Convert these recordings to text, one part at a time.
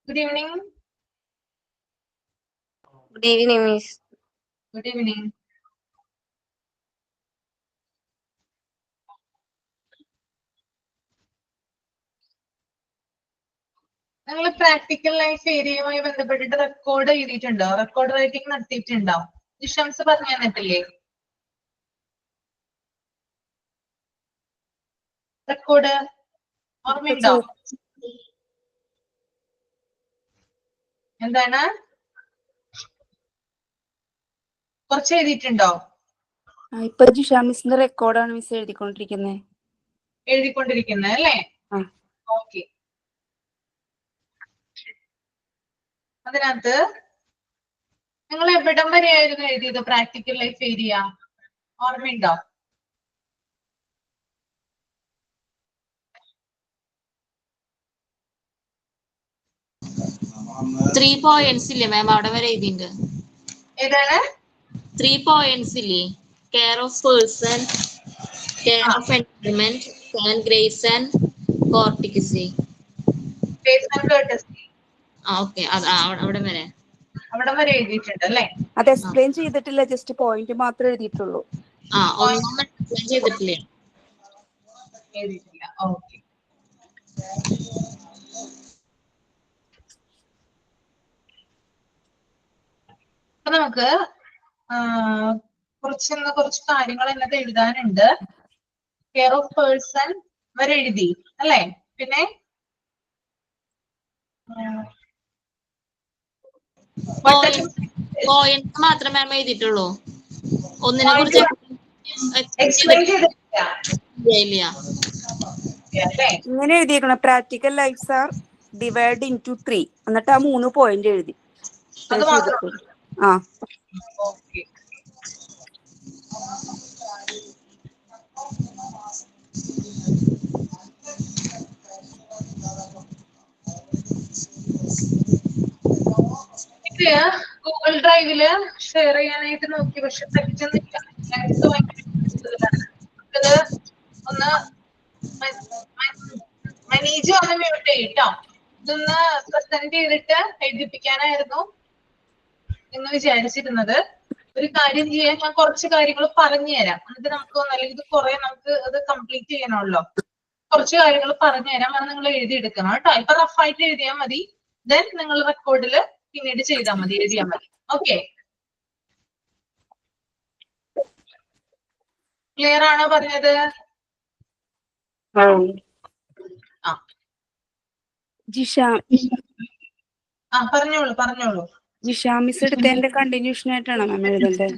Good evening. Good evening, Miss. Good evening. നിങ്ങൾ practical life ഏരിയയുമായി ബന്ധപ്പെട്ടിട്ട് റെക്കോർഡ് എഴുതിയിട്ടുണ്ടോ? റെക്കോർഡ് റൈറ്റിംഗ് നടത്തിയിട്ടുണ്ടോ? ജിഷംസ് പറഞ്ഞു തന്നിട്ടില്ലേ? റെക്കോർഡ് ഓർമ്മയുണ്ടോ? എന്താണ്? കുറച്ച് എഴുതിയിട്ടുണ്ടോ? ഇപ്പൊ ജിഷ മിസ്സിന്റെ റെക്കോർഡാണ് മിസ് എഴുതിക്കൊണ്ടിരിക്കുന്നത്. എഴുതിക്കൊണ്ടിരിക്കുന്നത് അല്ലേ? ഓക്കെ. അതിനകത്ത് നിങ്ങൾ എവിടം വരെയായിരുന്നു എഴുതിയത് പ്രാക്ടിക്കൽ ലൈഫ് ഏരിയ? ഓർമ്മയുണ്ടോ? 3 points ഇല്ലേ മാം? അവിടെ വരെ എഴുതിണ്ട്. ഏതാണ്? 3 points ഇല്ലേ? Care of person, care of environment, and grace and courtesy. Okay, അവിടെ വരെ എഴുതിയിട്ടുണ്ട് അല്ലേ? അത് എക്സ്പ്ലെയിൻ ചെയ്തിട്ടില്ല, ജസ്റ്റ് പോയിന്റ് മാത്രമേ എഴുതിയിട്ടുള്ളൂ. ഒന്നും എക്സ്പ്ലെയിൻ ചെയ്തിട്ടില്ലേ? എഴുതിയിട്ടില്ല. ഓക്കെ. അപ്പൊ നമുക്ക് കുറച്ച് കാര്യങ്ങൾ അതിനകത്ത് എഴുതാനുണ്ട്. കെയർ ഓഫ് പേഴ്സൺ വരെ എഴുതി അല്ലേ? പിന്നെ പോയിന്റ് മാത്രമേ മാം എഴുതിയിട്ടുള്ളൂ. ഒന്നിനെ കുറിച്ച് ഇങ്ങനെ എഴുതിയേക്കണം, practical life's are divide into 3. എന്നിട്ട് ആ 3 പോയിന്റ് എഴുതി. ഗൂഗിൾ ഡ്രൈവില് ഷെയർ ചെയ്യാനായിട്ട് നോക്കി, പക്ഷെ പറ്റുന്നില്ല. ഒന്ന് മനീജ് ഒന്ന് മ്യൂട്ട് ചെയ്യട്ടോ. ഇതൊന്ന് പ്രസന്റ് ചെയ്തിട്ട് എഴുതിപ്പിക്കാനായിരുന്നു എന്ന് വിചാരിച്ചിരുന്നത്. ഒരു കാര്യം ചെയ്യാൻ ഞാൻ കുറച്ച് കാര്യങ്ങൾ പറഞ്ഞു തരാം, എന്നിട്ട് നമുക്ക് അല്ലെങ്കിൽ ഇത് കുറെ നമുക്ക് അത് കംപ്ലീറ്റ് ചെയ്യണമല്ലോ. കുറച്ച് കാര്യങ്ങൾ പറഞ്ഞു തരാം, അത് നിങ്ങൾ എഴുതിയെടുക്കണം കേട്ടോ. ഇപ്പൊ റഫായിട്ട് എഴുതിയാൽ മതി, ദെൻ നിങ്ങൾ റെക്കോർഡിൽ പിന്നീട് ചെയ്താൽ മതി, എഴുതിയാൽ മതി. ഓക്കെ, ക്ലിയർ ആണോ പറഞ്ഞത്? ജിഷ പറഞ്ഞോളൂ. ജിഷ മിസ് എടുത്തതിന്റെ കണ്ടിന്യൂഷൻ ആയിട്ടാണോ മാം എഴുതേണ്ടത്?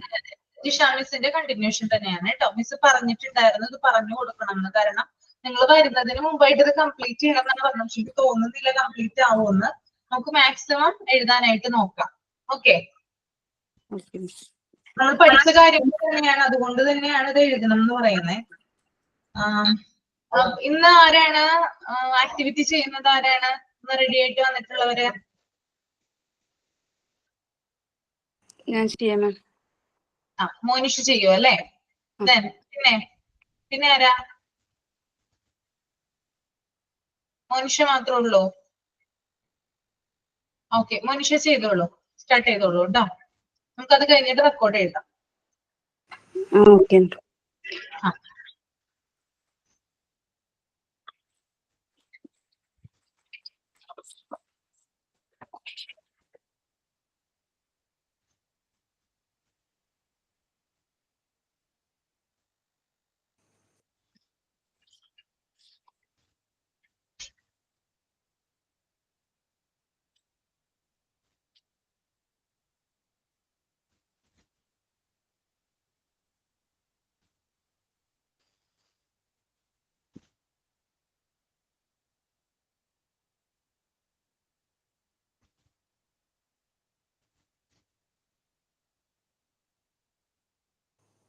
ജിഷ മിസ്സിന്റെ കണ്ടിന്യൂഷൻ തന്നെയാണ് കേട്ടോ. മിസ് പറഞ്ഞിട്ടുണ്ടായിരുന്നു ഇത് പറഞ്ഞു കൊടുക്കണം എന്ന്. കാരണം നിങ്ങൾ വരുന്നതിന് മുമ്പായിട്ട് ഇത് കംപ്ലീറ്റ് ചെയ്യണം എന്നാണ് പറഞ്ഞത്. പക്ഷെ എനിക്ക് തോന്നുന്നില്ല കംപ്ലീറ്റ് ആവുമെന്ന്. നമുക്ക് മാക്സിമം എഴുതാനായിട്ട് നോക്കാം. ഓക്കെ, നമ്മൾ പഠിച്ച കാര്യങ്ങൾ തന്നെയാണ്, അതുകൊണ്ട് തന്നെയാണ് ഇത് എഴുതണം എന്ന് പറയുന്നത്. ഇന്ന് ആരാണ് ആക്ടിവിറ്റി ചെയ്യുന്നത്? ആരാണ് ഇന്ന് റെഡി ആയിട്ട് വന്നിട്ടുള്ളവര്? ഞാൻ ചെയ്യാം മാം. മോനിഷ് ചെയ്യോ അല്ലേ? പിന്നെ ആരാ? മോനിഷ മാത്രമേ ഉള്ളൂ? ഓക്കെ, മോനിഷ ചെയ്തോളൂ, സ്റ്റാർട്ട് ചെയ്തോളൂ കേട്ടോ. നമുക്കത് കഴിഞ്ഞിട്ട് റെക്കോർഡ് എഴുതാം. Okay.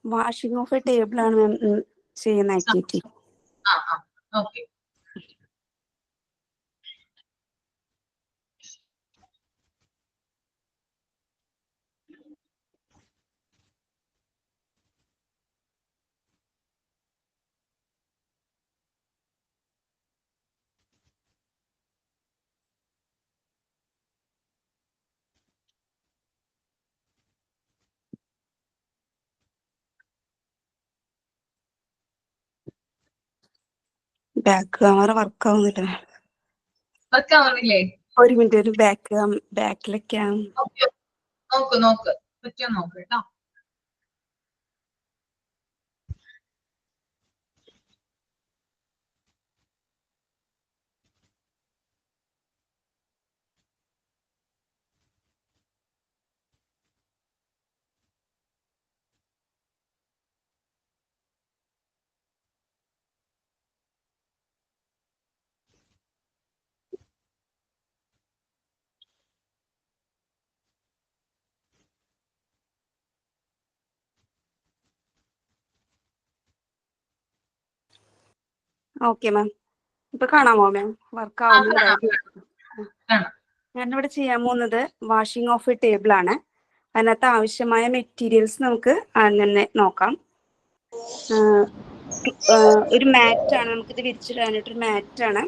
Washing of A table ആണ് മാം ചെയ്യുന്ന activity. Okay. Back camera work ആവുന്നില്ല. വർക്ക് ആവുന്നില്ലേ? ഒരു മിനിറ്റ്, ഒരു ബാക്കിലേക്കാ. ഓക്കെ, നോക്ക് പറ്റുമോ നോക്ക് കേട്ടോ. ഓക്കെ മാം, ഇപ്പൊ കാണാമോ മാം? വർക്ക് ആവുന്നുണ്ടായിരുന്നു. കാണാം. ഞാനിവിടെ ചെയ്യാൻ പോകുന്നത് വാഷിംഗ് ഓഫ് എ ടേബിൾ ആണ്. അതിനകത്ത് ആവശ്യമായ മെറ്റീരിയൽസ് നമുക്ക് അങ്ങനെ നോക്കാം. ഒരു മാറ്റാണ്, നമുക്കിത് വിരിച്ചിടാനായിട്ടൊരു മാറ്റാണ്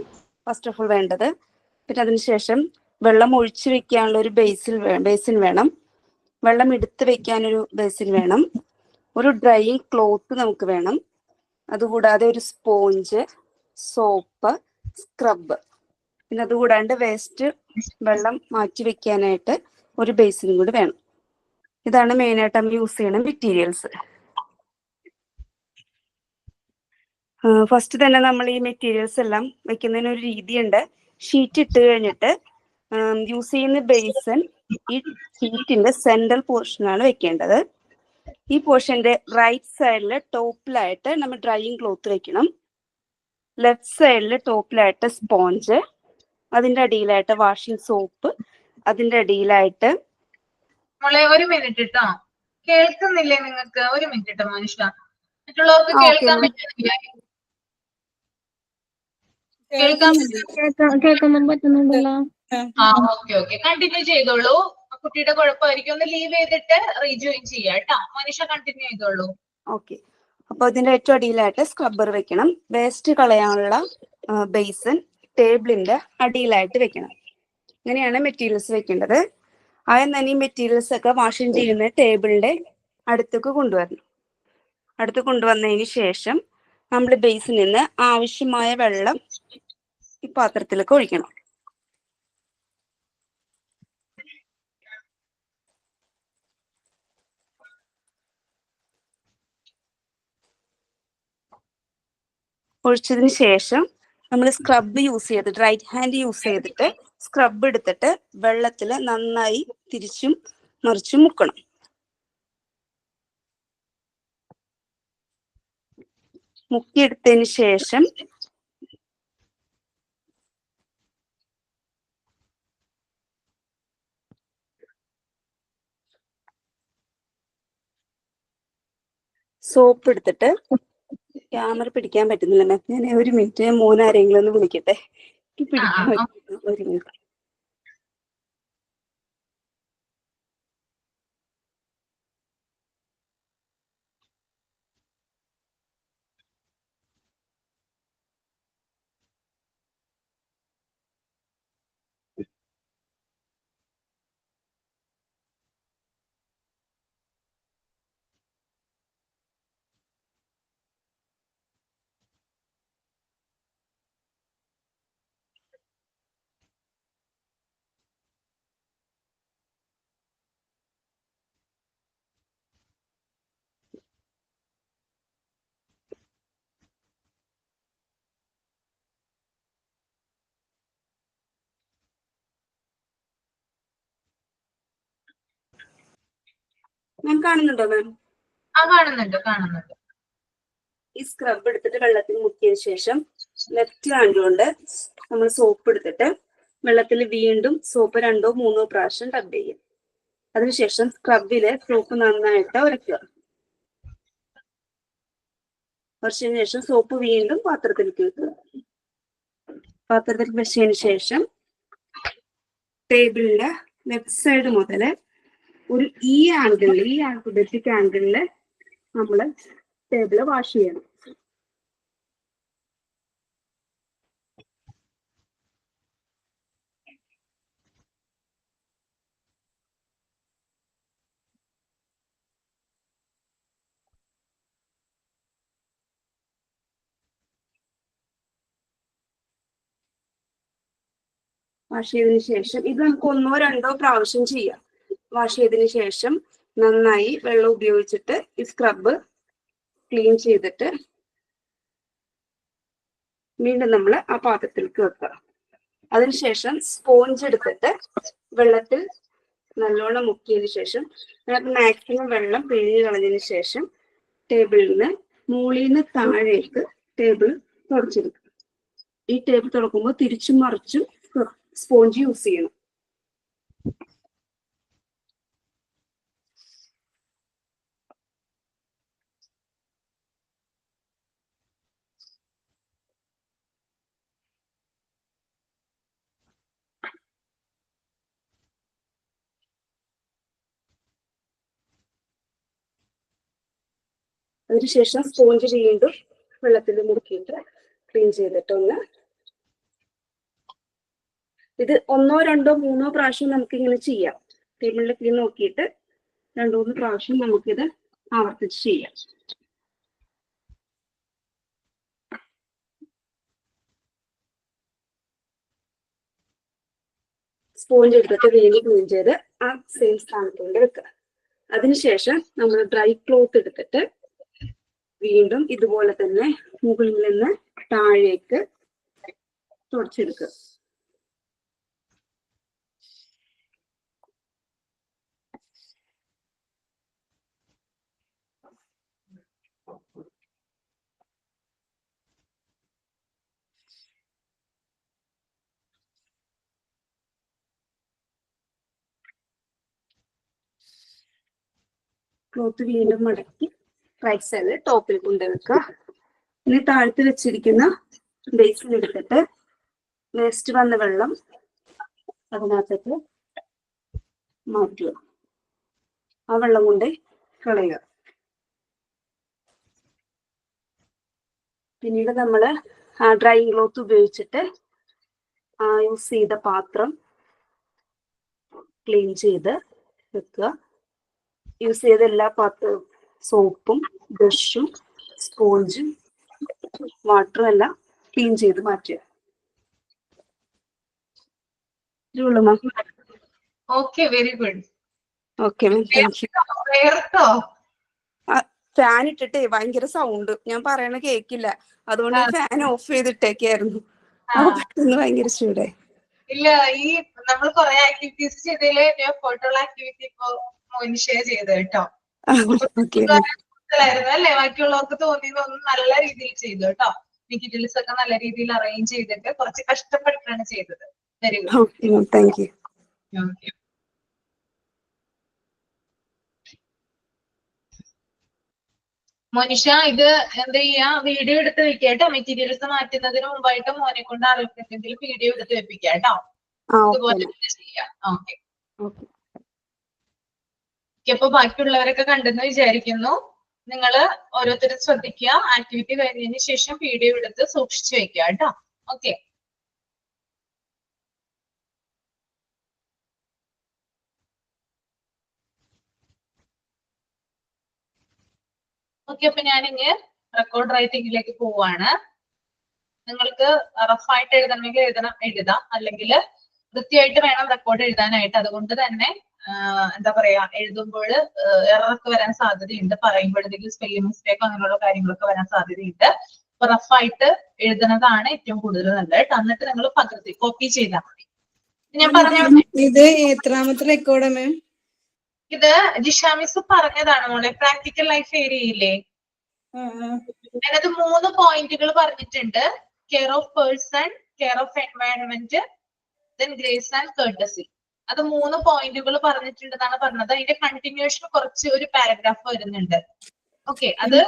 ഫസ്റ്റ് ഓഫ് ഓൾ വേണ്ടത്. പിന്നെ അതിനുശേഷം വെള്ളം ഒഴിച്ചു വെക്കാനുള്ള ഒരു ബേസിൻ വേണം. വെള്ളം എടുത്ത് വെക്കാനൊരു ബേസിൻ വേണം. ഒരു ഡ്രൈയിങ് ക്ലോത്ത് നമുക്ക് വേണം. അതുകൂടാതെ ഒരു സ്പോഞ്ച്, സോപ്പ്, സ്ക്രബ്, പിന്നെ അതുകൂടാണ്ട് വേസ്റ്റ് വെള്ളം മാറ്റി വെക്കാനായിട്ട് ഒരു ബേസിനും കൂടി വേണം. ഇതാണ് മെയിനായിട്ട് നമ്മൾ യൂസ് ചെയ്യുന്ന മെറ്റീരിയൽസ്. ഫസ്റ്റ് തന്നെ നമ്മൾ ഈ മെറ്റീരിയൽസ് എല്ലാം വെക്കുന്നതിന് ഒരു രീതിയുണ്ട്. ഷീറ്റ് ഇട്ട് കഴിഞ്ഞിട്ട് യൂസ് ചെയ്യുന്ന ബേസൻ ഈ ഷീറ്റിന്റെ സെൻട്രൽ പോർഷനാണ് വെക്കേണ്ടത്. ഈ പോർഷന്റെ റൈറ്റ് സൈഡിൽ ടോപ്പിലായിട്ട് നമ്മൾ ഡ്രൈയിങ് ക്ലോത്ത് വെക്കണം. ലെഫ്റ്റ് സൈഡിൽ ടോപ്പിലായിട്ട് സ്പോഞ്ച്, അതിന്റെ അടിയിലായിട്ട് വാഷിംഗ് സോപ്പ്, അതിന്റെ അടിയിലായിട്ട്. മോളെ ഒരു മിനിറ്റ് കേട്ടോ, കേൾക്കുന്നില്ലേ നിങ്ങൾക്ക്? ഒരു മിനിറ്റ് കേട്ടോ മനുഷ്യ, മറ്റുള്ളവർക്ക് ഓക്കെ, കേൾക്കാൻ പറ്റുന്നില്ലേ? കേൾക്കാൻ പറ്റുന്നുണ്ടല്ലോ. ഓക്കെ കണ്ടിന്യൂ ചെയ്തോളൂ. കുട്ടിയുടെ കുഴപ്പമായിരിക്കും, ഒന്ന് ലീവ് ചെയ്തിട്ട് റീജോയിൻ ചെയ്യാം കേട്ടോ. മനുഷ്യ കണ്ടിന്യൂ ചെയ്തോളൂ. ഓക്കെ, അപ്പൊ അതിന്റെ ഏറ്റവും അടിയിലായിട്ട് സ്ക്രബ്ബർ വെക്കണം. വേസ്റ്റ് കളയാനുള്ള ബേസൻ ടേബിളിന്റെ അടിയിലായിട്ട് വെക്കണം. ഇങ്ങനെയാണ് മെറ്റീരിയൽസ് വെക്കേണ്ടത്. ആദ്യം തന്നെ ഈ മെറ്റീരിയൽസ് ഒക്കെ വാഷിംഗ് ചെയ്യുന്ന ടേബിളിന്റെ അടുത്തേക്ക് കൊണ്ടുവരണം. അടുത്ത് കൊണ്ടുവന്നതിന് ശേഷം നമ്മൾ ബേസിൽ നിന്ന് ആവശ്യമായ വെള്ളം ഈ പാത്രത്തിലേക്ക് ഒഴിക്കണം. ഒഴിച്ചതിന് ശേഷം നമ്മൾ സ്ക്രബ് യൂസ് ചെയ്തിട്ട്, റൈറ്റ് ഹാൻഡ് യൂസ് ചെയ്തിട്ട് സ്ക്രബ് എടുത്തിട്ട് വെള്ളത്തിൽ നന്നായി തിരിച്ചും മറിച്ചും മുക്കണം. മുക്കിയെടുത്തതിന് ശേഷം സോപ്പ് എടുത്തിട്ട്, ക്യാമറ പിടിക്കാൻ പറ്റുന്നില്ല മാം, ഞാൻ ഒരു മിനിറ്റ്, മോനാരെങ്കിലും ഒന്ന് വിളിക്കട്ടെ. പിടിക്കാൻ പറ്റുന്നു, ഒരു മിനിറ്റ്. മാം കാണുന്നുണ്ടോ മാം? കാണുന്നുണ്ട്. ഈ സ്ക്രബ് എടുത്തിട്ട് വെള്ളത്തിൽ മുക്കിയതിനു ശേഷം ലെഫ്റ്റ് ഹാൻഡ് കൊണ്ട് നമ്മൾ സോപ്പ് എടുത്തിട്ട് വെള്ളത്തിൽ വീണ്ടും സോപ്പ് 2-3 പ്രാവശ്യം ടബ് ചെയ്യും. അതിനുശേഷം സ്ക്രബില് സോപ്പ് നന്നായിട്ട് ഉരയ്ക്കുക. ഉരച്ചതിന് ശേഷം സോപ്പ് വീണ്ടും പാത്രത്തിലേക്ക് വെക്കുക. പാത്രത്തിൽ വെച്ചതിന് ശേഷം ടേബിളിന്റെ ലെഫ്റ്റ് സൈഡ് മുതൽ ഒരു ഈ ആൽഫബറ്റിക് ആംഗിളില് നമ്മൾ ടേബിള് വാഷ് ചെയ്യണം. വാഷ് ചെയ്തതിന് ശേഷം ഇത് നമുക്ക് 1 or 2 പ്രാവശ്യം ചെയ്യാം. വാഷ് ചെയ്തതിന് ശേഷം നന്നായി വെള്ളം ഉപയോഗിച്ചിട്ട് ഈ സ്ക്രബ് ക്ലീൻ ചെയ്തിട്ട് വീണ്ടും നമ്മൾ ആ പാത്രത്തിലേക്ക് വെക്കുക. അതിനുശേഷം സ്പോഞ്ച് എടുത്തിട്ട് വെള്ളത്തിൽ നല്ലോണം മുക്കിയതിന് ശേഷം മാക്സിമം വെള്ളം പിഴിഞ്ഞ് കളഞ്ഞതിന് ശേഷം ടേബിളിൽ നിന്ന് മുകളിൽ താഴേക്ക് ടേബിൾ തുടച്ചെടുക്കുക. ഈ ടേബിൾ തുറക്കുമ്പോൾ തിരിച്ചും മറിച്ചും സ്പോഞ്ച് യൂസ് ചെയ്യണം. അതിനുശേഷം സ്പോഞ്ച് വീണ്ടും വെള്ളത്തിൽ മുക്കിയിട്ട് ക്ലീൻ ചെയ്തിട്ടൊന്ന് ഇത് 1 or 2 പ്രാവശ്യം നമുക്ക് ഇങ്ങനെ ചെയ്യാം. ടേബിളിൽ ക്ലീൻ നോക്കിയിട്ട് 2-3 പ്രാവശ്യം നമുക്കിത് ആവർത്തിച്ച് ചെയ്യാം. സ്പോഞ്ച് എടുത്തിട്ട് വീണ്ടും ക്ലീൻ ചെയ്ത് ആ സെയിം സ്ഥാനത്തുകൊണ്ട് വെക്കുക. അതിനുശേഷം നമ്മൾ ഡ്രൈ ക്ലോത്ത് എടുത്തിട്ട് വീണ്ടും ഇതുപോലെ തന്നെ മുകളിൽ നിന്ന് താഴേക്ക് തുടച്ചെടുക്കുക. ക്ലോത്ത് വീണ്ടും മടക്കി റൈറ്റ് സൈഡ് ടോപ്പിൽ കൊണ്ടുവെക്കുക. ഇനി താഴ്ത്തി വെച്ചിരിക്കുന്ന ബേസിൽ എടുത്തിട്ട് വേസ്റ്റ് വന്ന വെള്ളം അതിനകത്തേക്ക് മാറ്റുക. ആ വെള്ളം കൊണ്ട് കളയുക. പിന്നീട് നമ്മൾ ആ ഡ്രൈ ക്ലോത്ത് ഉപയോഗിച്ചിട്ട് യൂസ് ചെയ്ത പാത്രം ക്ലീൻ ചെയ്ത് വെക്കുക. യൂസ് ചെയ്ത എല്ലാ പാത്രവും സോപ്പും ബ്രഷും സ്പോഞ്ചും വാട്ടറും എല്ലാം ക്ലീൻ ചെയ്ത് മാറ്റുക. Okay, very good. Okay ma'am, thank you. വേർത്തോ? ഫാൻ ഇട്ടിട്ടേ ഭയങ്കര സൗണ്ട്, ഞാൻ പറയണ കേക്കില്ല, അതുകൊണ്ട് ഫാൻ ഓഫ് ചെയ്തിട്ടേക്കായിരുന്നു. പെട്ടെന്ന് ഭയങ്കര ചൂടായി. ഇല്ല, ഈ നമ്മൾ കുറെ ആക്ടിവിറ്റീസ് ചെയ്തതില് ഫോട്ടോയുള്ള ആക്ടിവിറ്റി ഇപ്പൊ ഷെയർ ചെയ്ത് കേട്ടോ. അല്ലേ, ബാക്കിയുള്ളവർക്ക് തോന്നിയതൊന്നും നല്ല രീതിയിൽ ചെയ്തു കേട്ടോ. മെറ്റീരിയൽസ് ഒക്കെ നല്ല രീതിയിൽ അറേഞ്ച് ചെയ്തിട്ട് കുറച്ച് കഷ്ടപ്പെട്ടിട്ടാണ് ചെയ്തത്. Very good, thank you. Monisha, ഇത് എന്താ ചെയ്യാ, വീഡിയോ എടുത്ത് വെക്കുക കേട്ടോ. മെറ്റീരിയൽസ് മാറ്റുന്നതിന് മുമ്പായിട്ട് മോനെ കൊണ്ട് എന്തെങ്കിലും വീഡിയോ എടുത്ത് വെപ്പിക്കാം കേട്ടോ. ഇതുപോലെ ചെയ്യാം. ഓക്കെ, അപ്പൊ ബാക്കിയുള്ളവരൊക്കെ കണ്ടെന്ന് വിചാരിക്കുന്നു. നിങ്ങൾ ഓരോരുത്തരും ശ്രദ്ധിക്കുക. ആക്ടിവിറ്റി കഴിഞ്ഞതിന് ശേഷം വീഡിയോ എടുത്ത് സൂക്ഷിച്ചു വെക്കുക കേട്ടോ. ഓക്കെ, അപ്പൊ ഞാനിങ്ങ് റെക്കോർഡ് റൈറ്റിംഗിലേക്ക് പോവാണ്. നിങ്ങൾക്ക് റഫായിട്ട് എഴുതണമെങ്കിൽ എഴുതാം, അല്ലെങ്കിൽ വൃത്തിയായിട്ട് വേണം റെക്കോർഡ് എഴുതാനായിട്ട്. അതുകൊണ്ട് തന്നെ എന്താ പറയാ, എഴുതുമ്പോൾ എററൊക്കെ വരാൻ സാധ്യതയുണ്ട്. പറയുമ്പോൾ എന്തെങ്കിലും സ്പെല്ലിംഗ് മിസ്റ്റേക്കോ അങ്ങനെയുള്ള കാര്യങ്ങളൊക്കെ വരാൻ സാധ്യതയുണ്ട്. അപ്പൊ റഫായിട്ട് എഴുതുന്നതാണ് ഏറ്റവും കൂടുതൽ നല്ലത്. എന്നിട്ട് നിങ്ങൾ പകർത്തി കോപ്പി ചെയ്താൽ മതി. ഞാൻ പറഞ്ഞ ഇത് എത്രാമത്തെ റെക്കോർഡാ മാം? ഇത് ജിഷ മിസ് പറഞ്ഞതാണ് മോളെ, പ്രാക്ടിക്കൽ ലൈഫ് ഏരിയയില്ലേ, അതിനകത്ത് 3 പോയിന്റുകൾ പറഞ്ഞിട്ടുണ്ട്. Care of person, care of environment, then grace and courtesy. അത് 3 പോയിന്റുകൾ പറഞ്ഞിട്ടുണ്ടെന്നാണ് പറഞ്ഞത്. അതിന്റെ കണ്ടിന്യൂഷൻ കുറച്ച് ഒരു പാരഗ്രാഫ് വരുന്നുണ്ട്. ഓക്കെ, അത്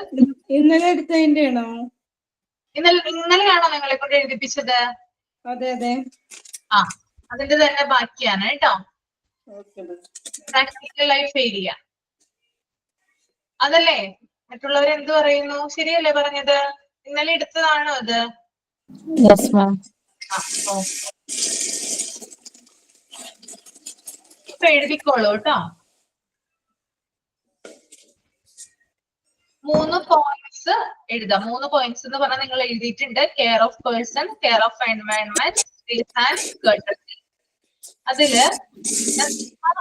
ഇന്നലെ എടുത്തതിന്റെ ആണോ? ഇന്നലെയാണോ നിങ്ങളെ കൊണ്ട് എഴുതിപ്പിച്ചത്? അതെ അതെ, അതിന്റെ തന്നെ ബാക്കിയാണ് കേട്ടോ. പ്രാക്ടിക്കൽ ലൈഫ് ഏരിയ അതല്ലേ? മറ്റുള്ളവർ എന്ത് പറയുന്നു? ശരിയല്ലേ പറഞ്ഞത്? ഇന്നലെ എടുത്തതാണോ അത്? ഇപ്പൊ എഴുതിക്കോളൂ കേട്ടോ. 3 പോയിന്റ്സ് എഴുതാം. 3 പോയിന്റ്സ് എന്ന് പറഞ്ഞാൽ നിങ്ങൾ എഴുതിയിട്ടുണ്ട്. Care of person, care of environment, grace and courtesy. അതില്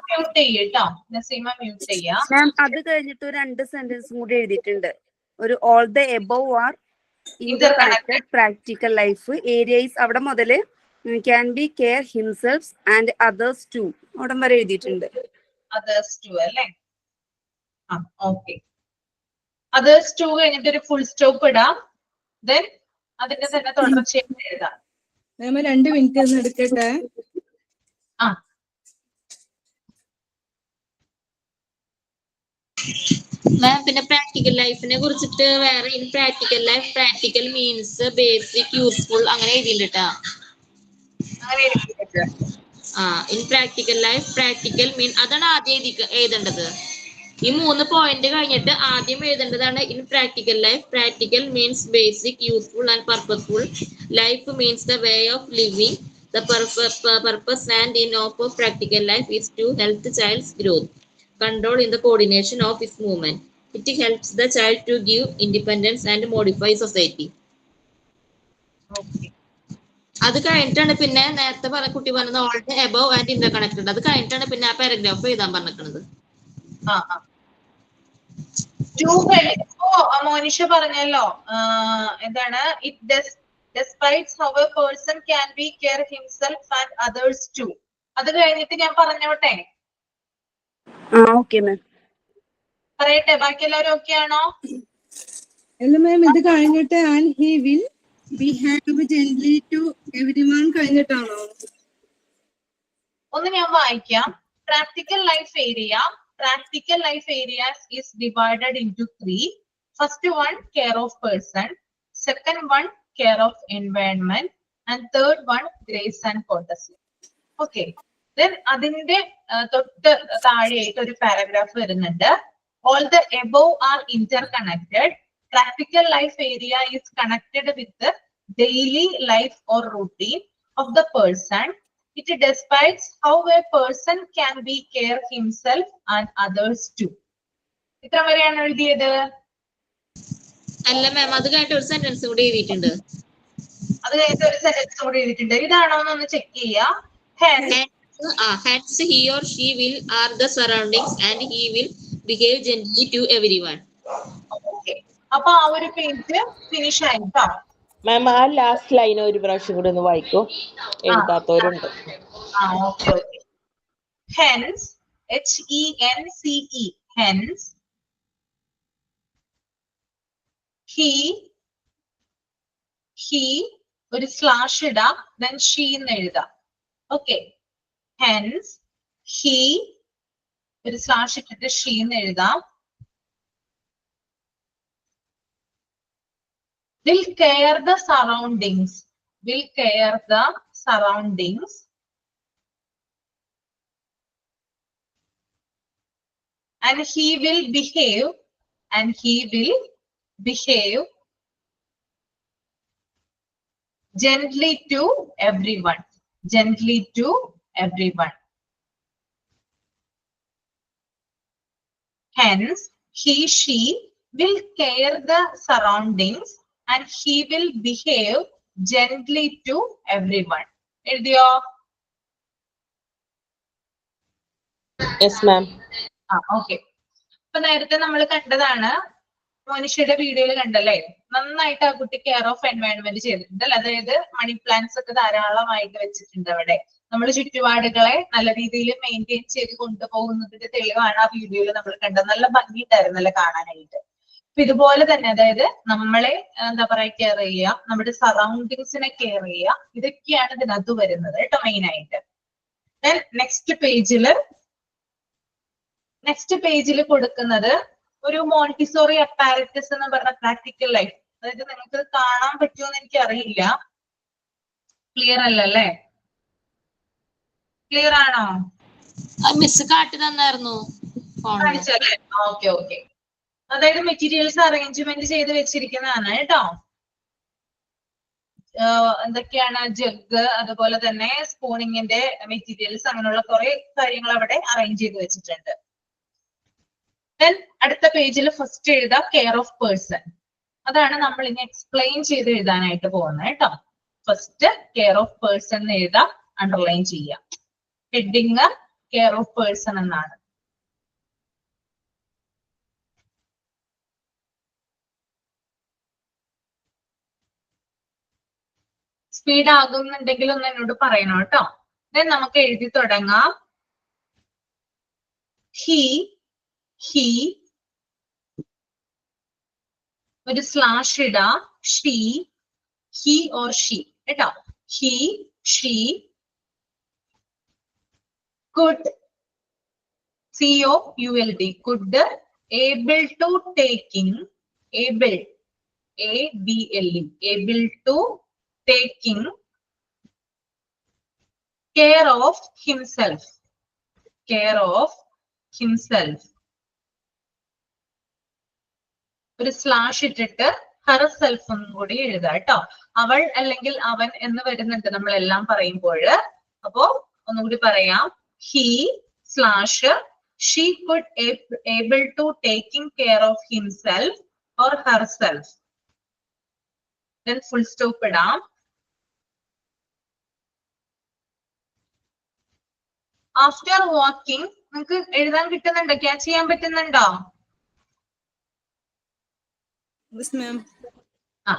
മ്യൂട്ട് ചെയ്യട്ടോ, നസീമ മ്യൂട്ട് ചെയ്യാം. മാം അത് കഴിഞ്ഞിട്ട് ഒരു 2 സെന്റൻസും കൂടി എഴുതിയിട്ടുണ്ട്. ഒരു all the above are interconnected practical life areas, അവിടെ മുതല് can be care himself and others too, അവിടെ വരെ എഴുതിയിട്ടുണ്ട്. അതേഴ്സ് ടു അല്ലേ? ആ ഓക്കെ. അതേഴ്സ് ടു കഴിഞ്ഞിട്ട് ഒരു ഫുൾ സ്റ്റോപ്പ് ഇടാം. ദെൻ അതിന്റെ തന്നെ തുടർച്ചയായിട്ട് എഴുതാം. മാം 2 മിനിറ്റ് ഒന്ന് എടുക്കട്ടെ. ആ മാം പിന്നെ പ്രാക്ടിക്കൽ ലൈഫിനെ കുറിച്ചിട്ട് വേറെ in practical life practical means basic useful അങ്ങനെ എഴുതിയിട്ടാ. അങ്ങനെ എഴുതിയിട്ട് in practical life practical mean അതാണ് ആദ്യം എഴുതേണ്ടത്. ഈ 3 പോയിന്റ് കഴിഞ്ഞിട്ട് ആദ്യം എഴുതേണ്ടതാണ് in practical life practical means basic useful and purposeful life means the way of living the purpose and aim of practical life is to help the child's growth, control in the coordination of his movement. It helps the child to give independence and modify society. അത് കഴിഞ്ഞിട്ടാണ് പിന്നെ നേരത്തെ കുട്ടി പറഞ്ഞത് all the above and Inter connected. അത് കഴിഞ്ഞിട്ടാണ് പിന്നെ ആ പാരഗ്രാഫ് എഴുതാൻ പറഞ്ഞിരിക്കുന്നത്. മോനിഷ പറഞ്ഞല്ലോ എന്താണ്, it despite how a person can be care himself and others too. അത് കഴിഞ്ഞിട്ട് ഞാൻ പറഞ്ഞോട്ടെ? ഓക്കെ മാം, പറയട്ടെ? ബാക്കി എല്ലാവരും ഓക്കെ ആണോ? അല്ല മാം, ഇത് കഴിഞ്ഞിട്ട് and he will behave gently to everyone കഴിഞ്ഞിട്ടാണോ? ഒന്ന് ഞാൻ വായിക്കാം. Practical life area. Practical life areas is divided into 3. First one, care of person. Second one, care of environment. And third one, grace and courtesy. Okay. Then അതിന്റെ തൊട്ട് താഴെയായിട്ട് ഒരു paragraph വരുന്നുണ്ട്. All the above are interconnected. Practical life area is connected with the daily life or routine of the person. It describes how a person can be care himself and others too. ഇത്ര വരെയാണ് എഴുതിയത്. അല്ല മാം, അത് കഴിഞ്ഞിട്ട് ഒരു sentence കൂടി എഴുതിയിട്ടുണ്ട്. അത് കഴിഞ്ഞിട്ട് ഒരു സെന്റൻസ് കൂടി എഴുതിയിട്ടുണ്ട്. ഇതാണോ എന്നൊന്ന് ചെക്ക് ചെയ്യാം. Hence he or she will are the surroundings and he will behave gently to everyone. Okay. അപ്പൊ ആ ഒരു പേജ് ഫിനിഷ് ആയിട്ടോ. മാം ആ ലാസ്റ്റ് ലൈൻ ഒരു പ്രാവശ്യം കൂടി ഒന്ന് വായിക്കോ, എഴുതാത്തവരുണ്ട്. Okay okay. Hence, HENCE, hence he ഒരു സ്ലാഷ് ഇടാം, then she എന്ന് എഴുതാം. ഓക്കെ. Hence he ഒരു സ്ലാഷ് ഇട്ടിട്ട് she എന്ന് എഴുതാം. Will care the surroundings. Will care the surroundings. And he will behave. And he will behave gently to everyone. Gently to everyone. Hence, he, she will care the surroundings and he will behave gently to everyone. എഴുതിയോ? Yes ma'am. Okay. അപ്പൊ നേരത്തെ നമ്മൾ കണ്ടതാണ്, മോനിഷയുടെ വീഡിയോയിൽ കണ്ടല്ലേ, നന്നായിട്ട് ആ കുട്ടി കെയർ ഓഫ് എൻവയോൺമെന്റ് ചെയ്തിട്ടുണ്ട്. അതായത് മണി പ്ലാന്റ്സ് ഒക്കെ ധാരാളമായിട്ട് വെച്ചിട്ടുണ്ട് അവിടെ. നമ്മൾ ചുറ്റുപാടുകളെ നല്ല രീതിയിൽ മെയിൻറ്റെയിൻ ചെയ്ത് കൊണ്ടുപോകുന്നതിന്റെ തെളിവാണ് ആ വീഡിയോയിൽ നമ്മൾ കണ്ടത്. നല്ല ഭംഗിയുണ്ടായിരുന്നല്ലോ കാണാനായിട്ട്. അപ്പൊ ഇതുപോലെ തന്നെ അതായത് നമ്മളെ എന്താ പറയാ കെയർ ചെയ്യുക, നമ്മുടെ സറൗണ്ടിങ്സിനെ കെയർ ചെയ്യുക, ഇതൊക്കെയാണ് ഇതിനകത്ത് വരുന്നത് കേട്ടോ മെയിൻ ആയിട്ട്. നെക്സ്റ്റ് പേജിൽ കൊടുക്കുന്നത് ഒരു മോണ്ടിസോറി അപ്പാരറ്റസ് എന്ന് പറഞ്ഞ പ്രാക്ടിക്കൽ ലൈഫ്. അതായത് നിങ്ങൾക്ക് കാണാൻ പറ്റുമോ എന്ന് എനിക്ക് അറിയില്ല. ക്ലിയർ അല്ലല്ലേ? ക്ലിയർ ആണോ? മിസ് കാട്ടി തന്നായിരുന്നു. കാണിച്ചല്ലേ? Okay okay. അതായത് മെറ്റീരിയൽസ് അറേഞ്ച്മെന്റ് ചെയ്ത് വെച്ചിരിക്കുന്നതാണ് കേട്ടോ. എന്തൊക്കെയാണ് ജഗ്, അതുപോലെ തന്നെ സ്പൂണിങ്ങിന്റെ മെറ്റീരിയൽസ്, അങ്ങനെയുള്ള കുറെ കാര്യങ്ങൾ അവിടെ അറേഞ്ച് ചെയ്ത് വെച്ചിട്ടുണ്ട്. ദെൻ അടുത്ത പേജിൽ ഫസ്റ്റ് എഴുതാം കെയർ ഓഫ് പേഴ്സൺ. അതാണ് നമ്മൾ ഇനി എക്സ്പ്ലെയിൻ ചെയ്ത് എഴുതാനായിട്ട് പോകുന്നത് കേട്ടോ. ഫസ്റ്റ് കെയർ ഓഫ് പേഴ്സൺ എന്ന് എഴുതാം, അണ്ടർലൈൻ ചെയ്യാം. ഹെഡിങ് കെയർ ഓഫ് പേഴ്സൺ എന്നാണ്. സ്പീഡ് ആകുന്നുണ്ടെങ്കിൽ ഒന്ന് എന്നോട് പറയണം കേട്ടോ. ദെൻ നമുക്ക് എഴുതി തുടങ്ങാം. ഹി ഒരു സ്ലാഷ് ഇടാം. ഷീ, ഹി ഓർ ഷീ കേട്ടോ. He, she could, COULD, could, able to taking, able, ABLE, able to taking care of himself, care of himself. ഒരു സ്ലാഷ് ഇട്ടിട്ട് ഹർ സെൽഫ് ഒന്നും കൂടി എഴുതാം കേട്ടോ. അവൾ അല്ലെങ്കിൽ അവൻ എന്ന് വരുന്നുണ്ട് നമ്മളെല്ലാം പറയുമ്പോൾ. അപ്പോ ഒന്നുകൂടി പറയാം. He slash she could able to taking care of himself or herself. Then full stop ഇടാം. ആഫ്റ്റർ വാക്കിംഗ് നിങ്ങൾക്ക് എഴുതാൻ കിട്ടുന്നുണ്ടോ? ക്യാച്ച് ചെയ്യാൻ പറ്റുന്നുണ്ടോ? ആ,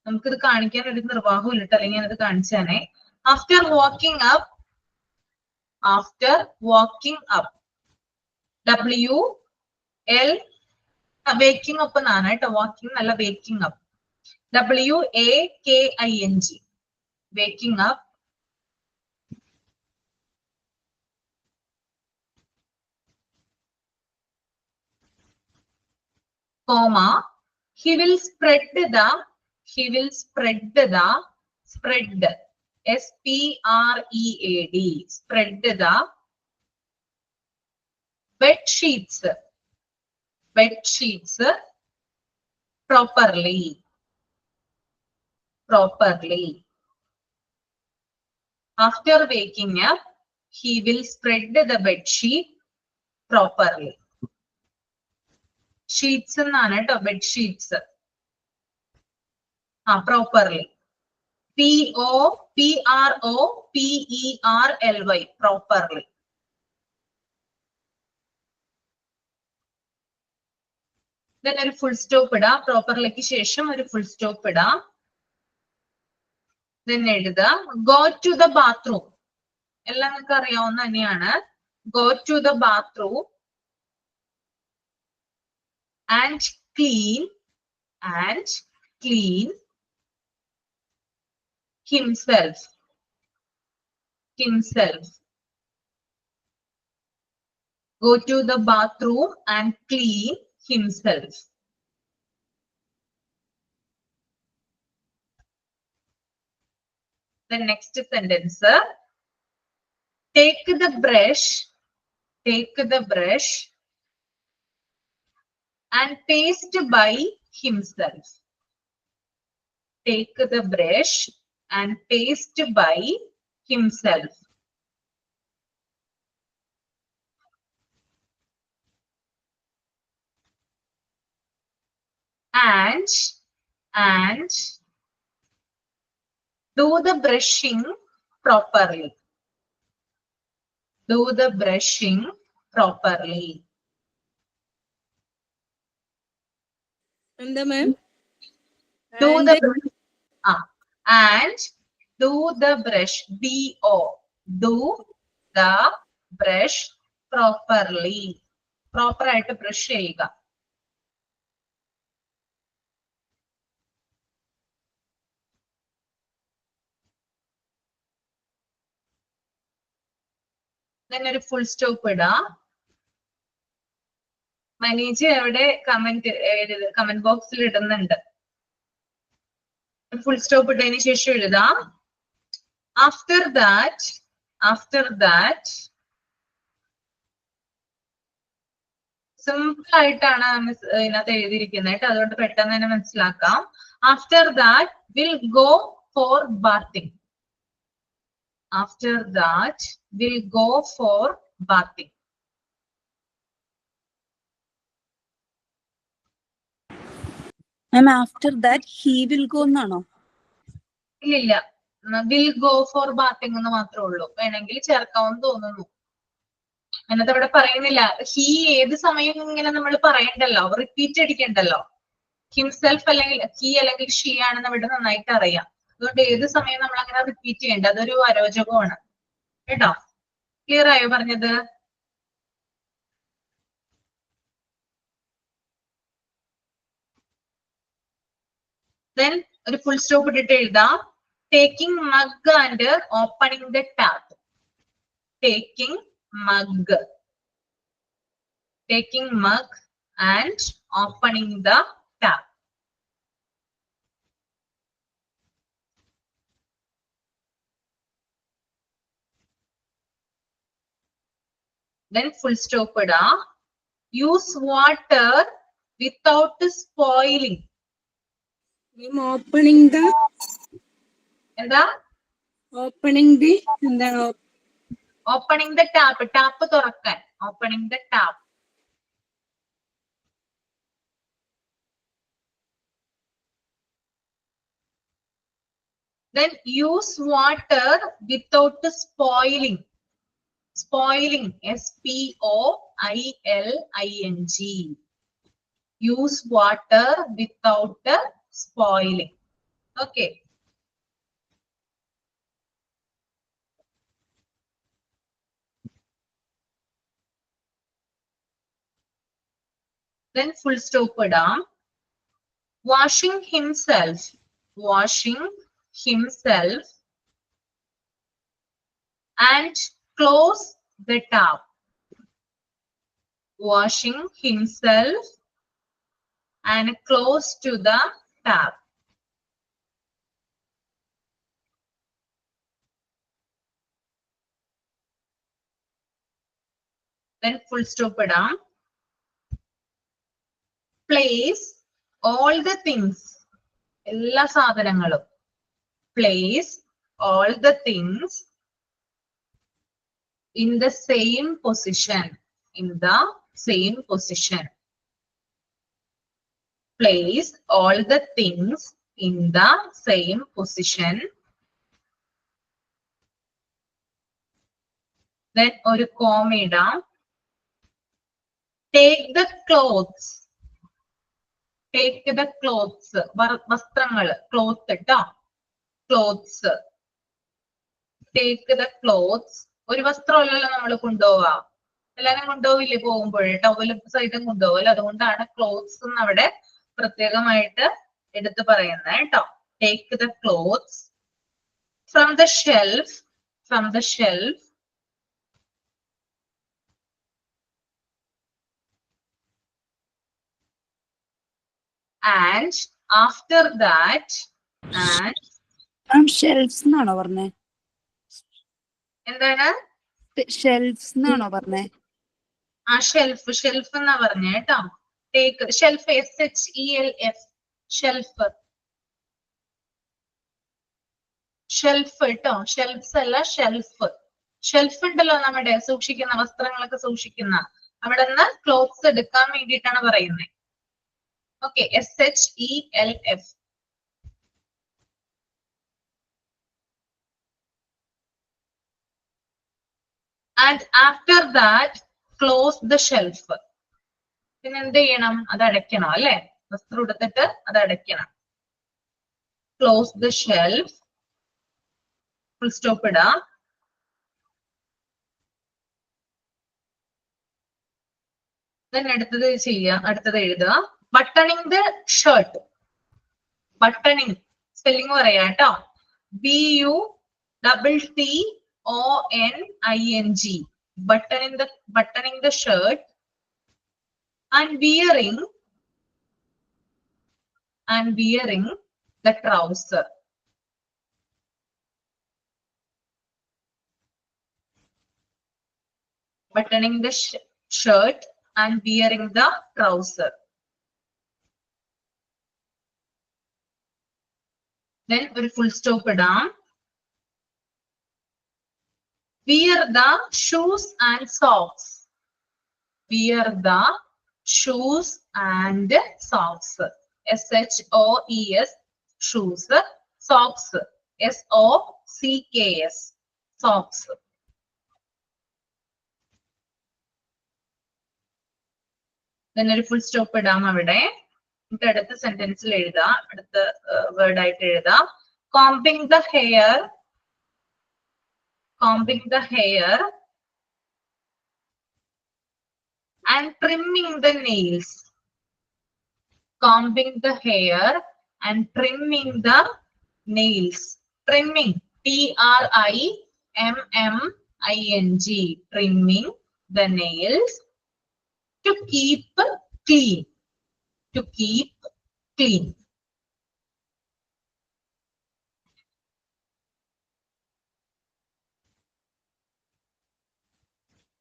നമുക്കിത് കാണിക്കാൻ ഒരു നിർവാഹവും ഇല്ല, അല്ലെങ്കിൽ ഞാനത് കാണിച്ചാനേ. After walking up, after walking up, WL, waking up എന്നാണ് കേട്ടോ. വാക്കിംഗ് അല്ല, waking up. WAKING, waking up. Comma, he will spread the, spread, SPREAD, spread the bed sheets properly. After waking up, he will spread the bed sheet properly. Sheets എന്നാണ് കേട്ടോ, bed sheets. Properly, PROPERLY, properly. Then ഒരു full stop ഇടാം. പ്രോപ്പർലിക്ക് ശേഷം ഒരു full stop ഇടാം. Then എഴുതാം go to the bathroom. എല്ലാം നിങ്ങൾക്ക് അറിയാവുന്ന തന്നെയാണ്. Go to the bathroom and clean himself. Go to the bathroom and clean himself. The next sentence, take the brush and paste by himself. Take the brush and paste by himself. And do the brushing properly. Do the brushing properly. എന്താ മാം? Do the and do the brush, DO, do the brush properly. Proper ആയിട്ട് brush ചെയ്യുക. Then ഒരു full stop ഇടാം. മനീജ് അവിടെ comment ബോക്സിൽ ഇടുന്നുണ്ട്. Full stop ഇട്ടതിന് ശേഷം എഴുതാം ആഫ്റ്റർ ദാറ്റ് സിമ്പിൾ ആയിട്ടാണ് ഇതിനകത്ത് എഴുതിയിരിക്കുന്നത് കേട്ടോ. അതുകൊണ്ട് പെട്ടെന്ന് തന്നെ മനസ്സിലാക്കാം. After that will go for bathing. After that will go for bathing. Ma'am after that he will go എന്നാണോ? ഇല്ലില്ല, വിൽ ഗോ ഫോർ ബാത്തിങ് എന്ന് മാത്രമേ ഉള്ളൂ. വേണമെങ്കിൽ ചേർക്കാമെന്ന് തോന്നുന്നു. എന്നിട്ട് അവിടെ പറയുന്നില്ല. ഹി ഏത് സമയവും ഇങ്ങനെ നമ്മൾ പറയണ്ടല്ലോ, റിപ്പീറ്റ് അടിക്കണ്ടല്ലോ. ഹിംസെൽഫ് അല്ലെങ്കിൽ ഹി അല്ലെങ്കിൽ ഷീ ആണെന്ന് ഇവിടെ നന്നായിട്ട് അറിയാം. അതുകൊണ്ട് ഏത് സമയം നമ്മൾ അങ്ങനെ റിപ്പീറ്റ് ചെയ്യേണ്ട, അതൊരു അരോചകമാണ് കേട്ടോ. ക്ലിയർ ആയോ പറഞ്ഞത്? ദെൻ ഒരു ഫുൾ സ്റ്റോപ്പ് ഇട്ടിട്ട് എഴുതാം. Taking mug and opening the tap. Taking mug. Taking mug and opening the tap. Then full stop ഇടാ. Use water without spoiling. Opening the എന്താ? opening the എന്താണ്? Opening the tap. ടാപ്പ് തുറക്കാൻ. Opening the tap. Then use water without spoiling. Spoiling. S-P-O-I-L-I-N-G. Use water without spoiling. Okay. Then full stop ഇടാം. Washing himself. Washing himself and close the tap. Washing himself and close to the tap. Then full stop ഇടാം. Place all the things. എല്ലാ സാധനങ്ങളും. Place all the things in the same position. In the same position. Place all the things in the same position. Then ഒരു comma ഇടാം. Take the clothes. Take the clothes. വസ്ത്രങ്ങൾ. Cloth കേട്ടോ. Clothes. Take the clothes. ഒരു വസ്ത്രമല്ലല്ലോ നമ്മൾ കൊണ്ടുപോവാ. എല്ലാരും കൊണ്ടുപോവില്ലേ പോകുമ്പോഴേ? ടവലും സൈഡും കൊണ്ടുപോകല്ലോ. അതുകൊണ്ടാണ് ക്ലോത്ത്സ് എന്ന് അവിടെ പ്രത്യേകമായിട്ട് എടുത്ത് പറയുന്നത് കേട്ടോ. Take the clothes from the shelf. From the shelf. And after that. And shelves എന്നാണോ പറഞ്ഞേ? എന്താണ്? ഷെൽഫ്സ് എന്നാണോ പറഞ്ഞേ? ആ ഷെൽഫ്. ഷെൽഫ് എന്നാ പറഞ്ഞേ കേട്ടോ. Take shelf. SHELF. Shelf. Shelf കേട്ടോ. ഷെൽഫ്സ് അല്ല, ഷെൽഫ്. ഷെൽഫ് ഉണ്ടല്ലോ നമ്മുടെ സൂക്ഷിക്കുന്ന വസ്ത്രങ്ങളൊക്കെ സൂക്ഷിക്കുന്ന. അവിടെ നിന്ന് ക്ലോത്ത്സ് എടുക്കാൻ വേണ്ടിയിട്ടാണ് പറയുന്നത്. Okay. SHELF. And after that close the shelf. പിന്നെ എന്ത് ചെയ്യണം? അത് അടയ്ക്കണം അല്ലെ? വസ്ത്രം എടുത്തിട്ട് അത് അടയ്ക്കണം. Close the shelf. Full stop ഇടാം. Then അടുത്തത് ചെയ്യാം. അടുത്തത് എഴുതുക. Buttoning the shirt. Buttoning. Spelling പറയാം കേട്ടോ. BUTTONING. Buttoning the shirt and wearing the trouser. Buttoning the shirt and wearing the trouser. Then ഒരു full stop ഇടാം. Wear the shoes and socks. Wear the shoes and socks. SHOES. Shoes. Socks. SOCKS, socks. Then ഒരു full stop ഇടാം അവിടെ. എന്നിട്ട് അടുത്ത സെന്റൻസിൽ എഴുതാം, അടുത്ത word ആയിട്ട് എഴുതാം. combing the hair and trimming the nails. Combing the hair and trimming the nails. Trimming, TRIMMING, trimming the nails to keep clean. To keep clean.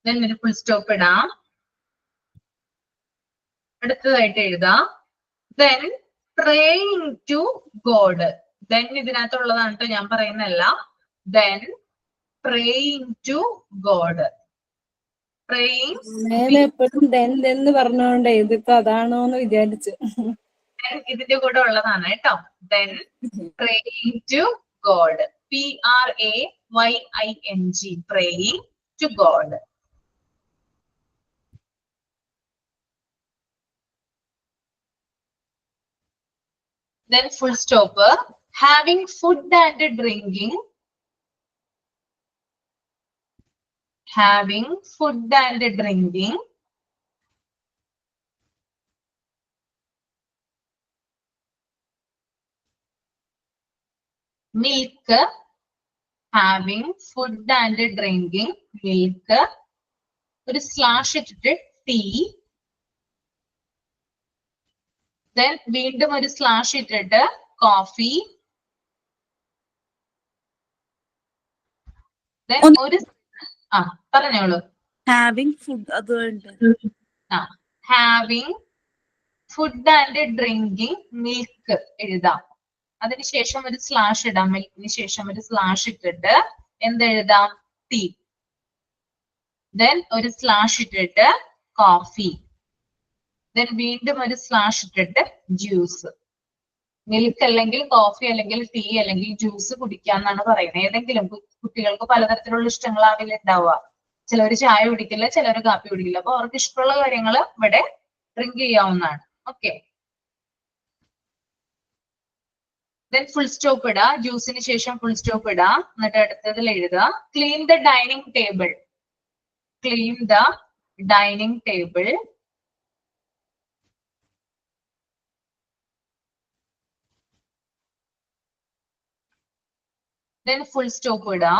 Then ഒരു full stop ഇടാം. അടുത്തതായിട്ട് എഴുതാം. Then praying to God. Then ഇതിനകത്തുള്ളതാണ് കേട്ടോ, ഞാൻ പറയുന്നതല്ല. Then praying to God. Praying. എപ്പോഴും എന്ന് പറഞ്ഞോണ്ടേ ഇതിപ്പോ അതാണോന്ന് വിചാരിച്ചു. ഇതിന്റെ കൂടെ ഉള്ളതാണ് കേട്ടോ. Then praying to God. PRAYING. Praying to God. Then full stop. Having food and drinking. Having food and drinking. Milk. Having food and drinking milk. ഒരു സ്ലാഷ് ഇട്ടിട്ട് tea. Then വീണ്ടും ഒരു സ്ലാഷ് ഇട്ടിട്ട് coffee. Then ഒരു പറഞ്ഞോളൂ. Having food അതുകൊണ്ട് having food and drinking milk എഴുതാം. അതിനുശേഷം ഒരു സ്ലാഷ് ഇടാം. മിൽക്കിന് ശേഷം ഒരു സ്ലാഷ് ഇട്ടിട്ട് എന്തെഴുതാം? ടീ. Then ഒരു സ്ലാഷ് ഇട്ടിട്ട് കോഫി. Then വീണ്ടും ഒരു സ്ലാഷ് ഇട്ടിട്ട് ജ്യൂസ്. മിൽക്ക് അല്ലെങ്കിൽ കോഫി അല്ലെങ്കിൽ ടീ അല്ലെങ്കിൽ ജ്യൂസ് കുടിക്കാന്നാണ് പറയുന്നത്. ഏതെങ്കിലും കുട്ടികൾക്ക് പലതരത്തിലുള്ള ഇഷ്ടങ്ങളാവില്ല ഉണ്ടാവുക. ചിലർ ചായ കുടിക്കില്ല, ചിലർ കാപ്പി കുടിക്കില്ല. അപ്പൊ അവർക്ക് ഇഷ്ടമുള്ള കാര്യങ്ങൾ ഇവിടെ ഡ്രിങ്ക് ചെയ്യാവുന്നതാണ്. ഓക്കെ. Then full stop ഇടാ. ജ്യൂസിന് ശേഷം full stop ഇടാ. എന്നിട്ട് അടുത്തതിൽ എഴുതുക clean the dining table. Clean the dining table. Then full stop ഇടാ.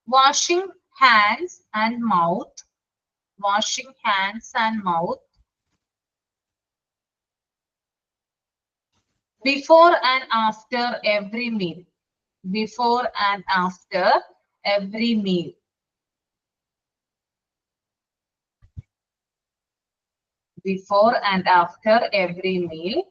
washing hands and mouth. Washing hands and mouth. Before and after every meal. Before and after every meal. Before and after every meal.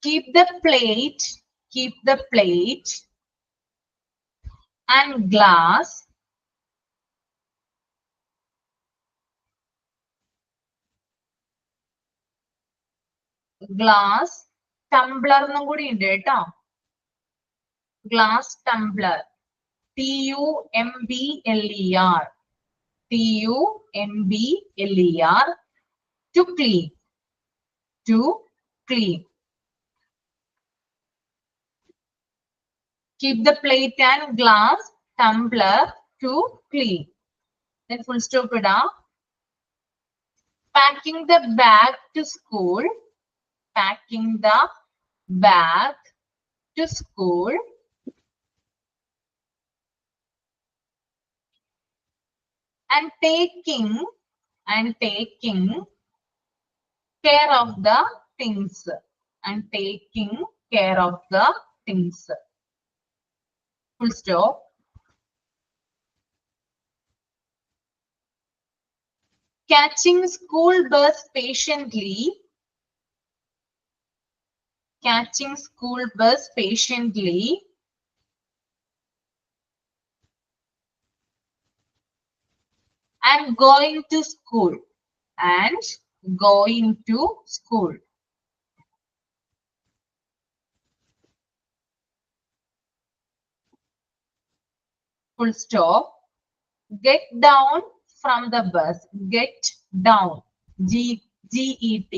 Keep the plate and glass tumbler എന്നും കൂടി ഉണ്ട് കേട്ടോ. Glass tumbler. TUMBLER. TUMBLER. To clean. To clean. Keep the plate and glass tumbler to clean. Then full stop ഇടാ. Packing the bag to school. Packing the bag to school. And taking care of the things. And taking care of the things. Full stop. Catching school bus patiently. Catching school bus patiently. and going to school. And going to school. Full stop. Get down from the bus. Get down. G-E-T.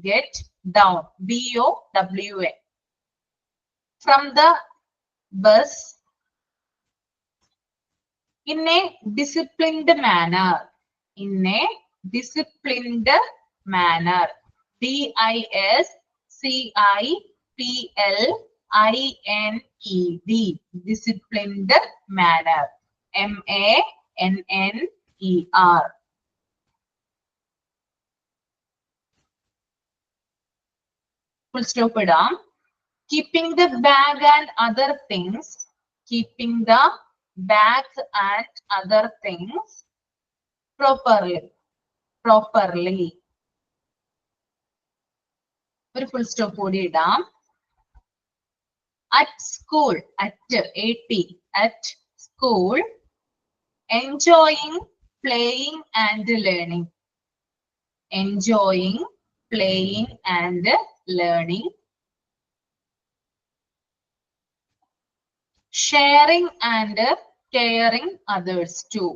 Get down. B-O-W-N. From the bus in a disciplined manner. In a disciplined manner. D-I-S-C-I-P-L-I-N-E-D. Disciplined manner. M-A-N-N-E-R. Full stop ഇടാം. Keeping the bag and other things. Keeping the bag and other things properly. Properly. ഒരു full stop കൂടി ഇടാം. At school. At A-T. At school. Enjoying, playing and learning. Enjoying, playing and learning. Sharing and caring others too.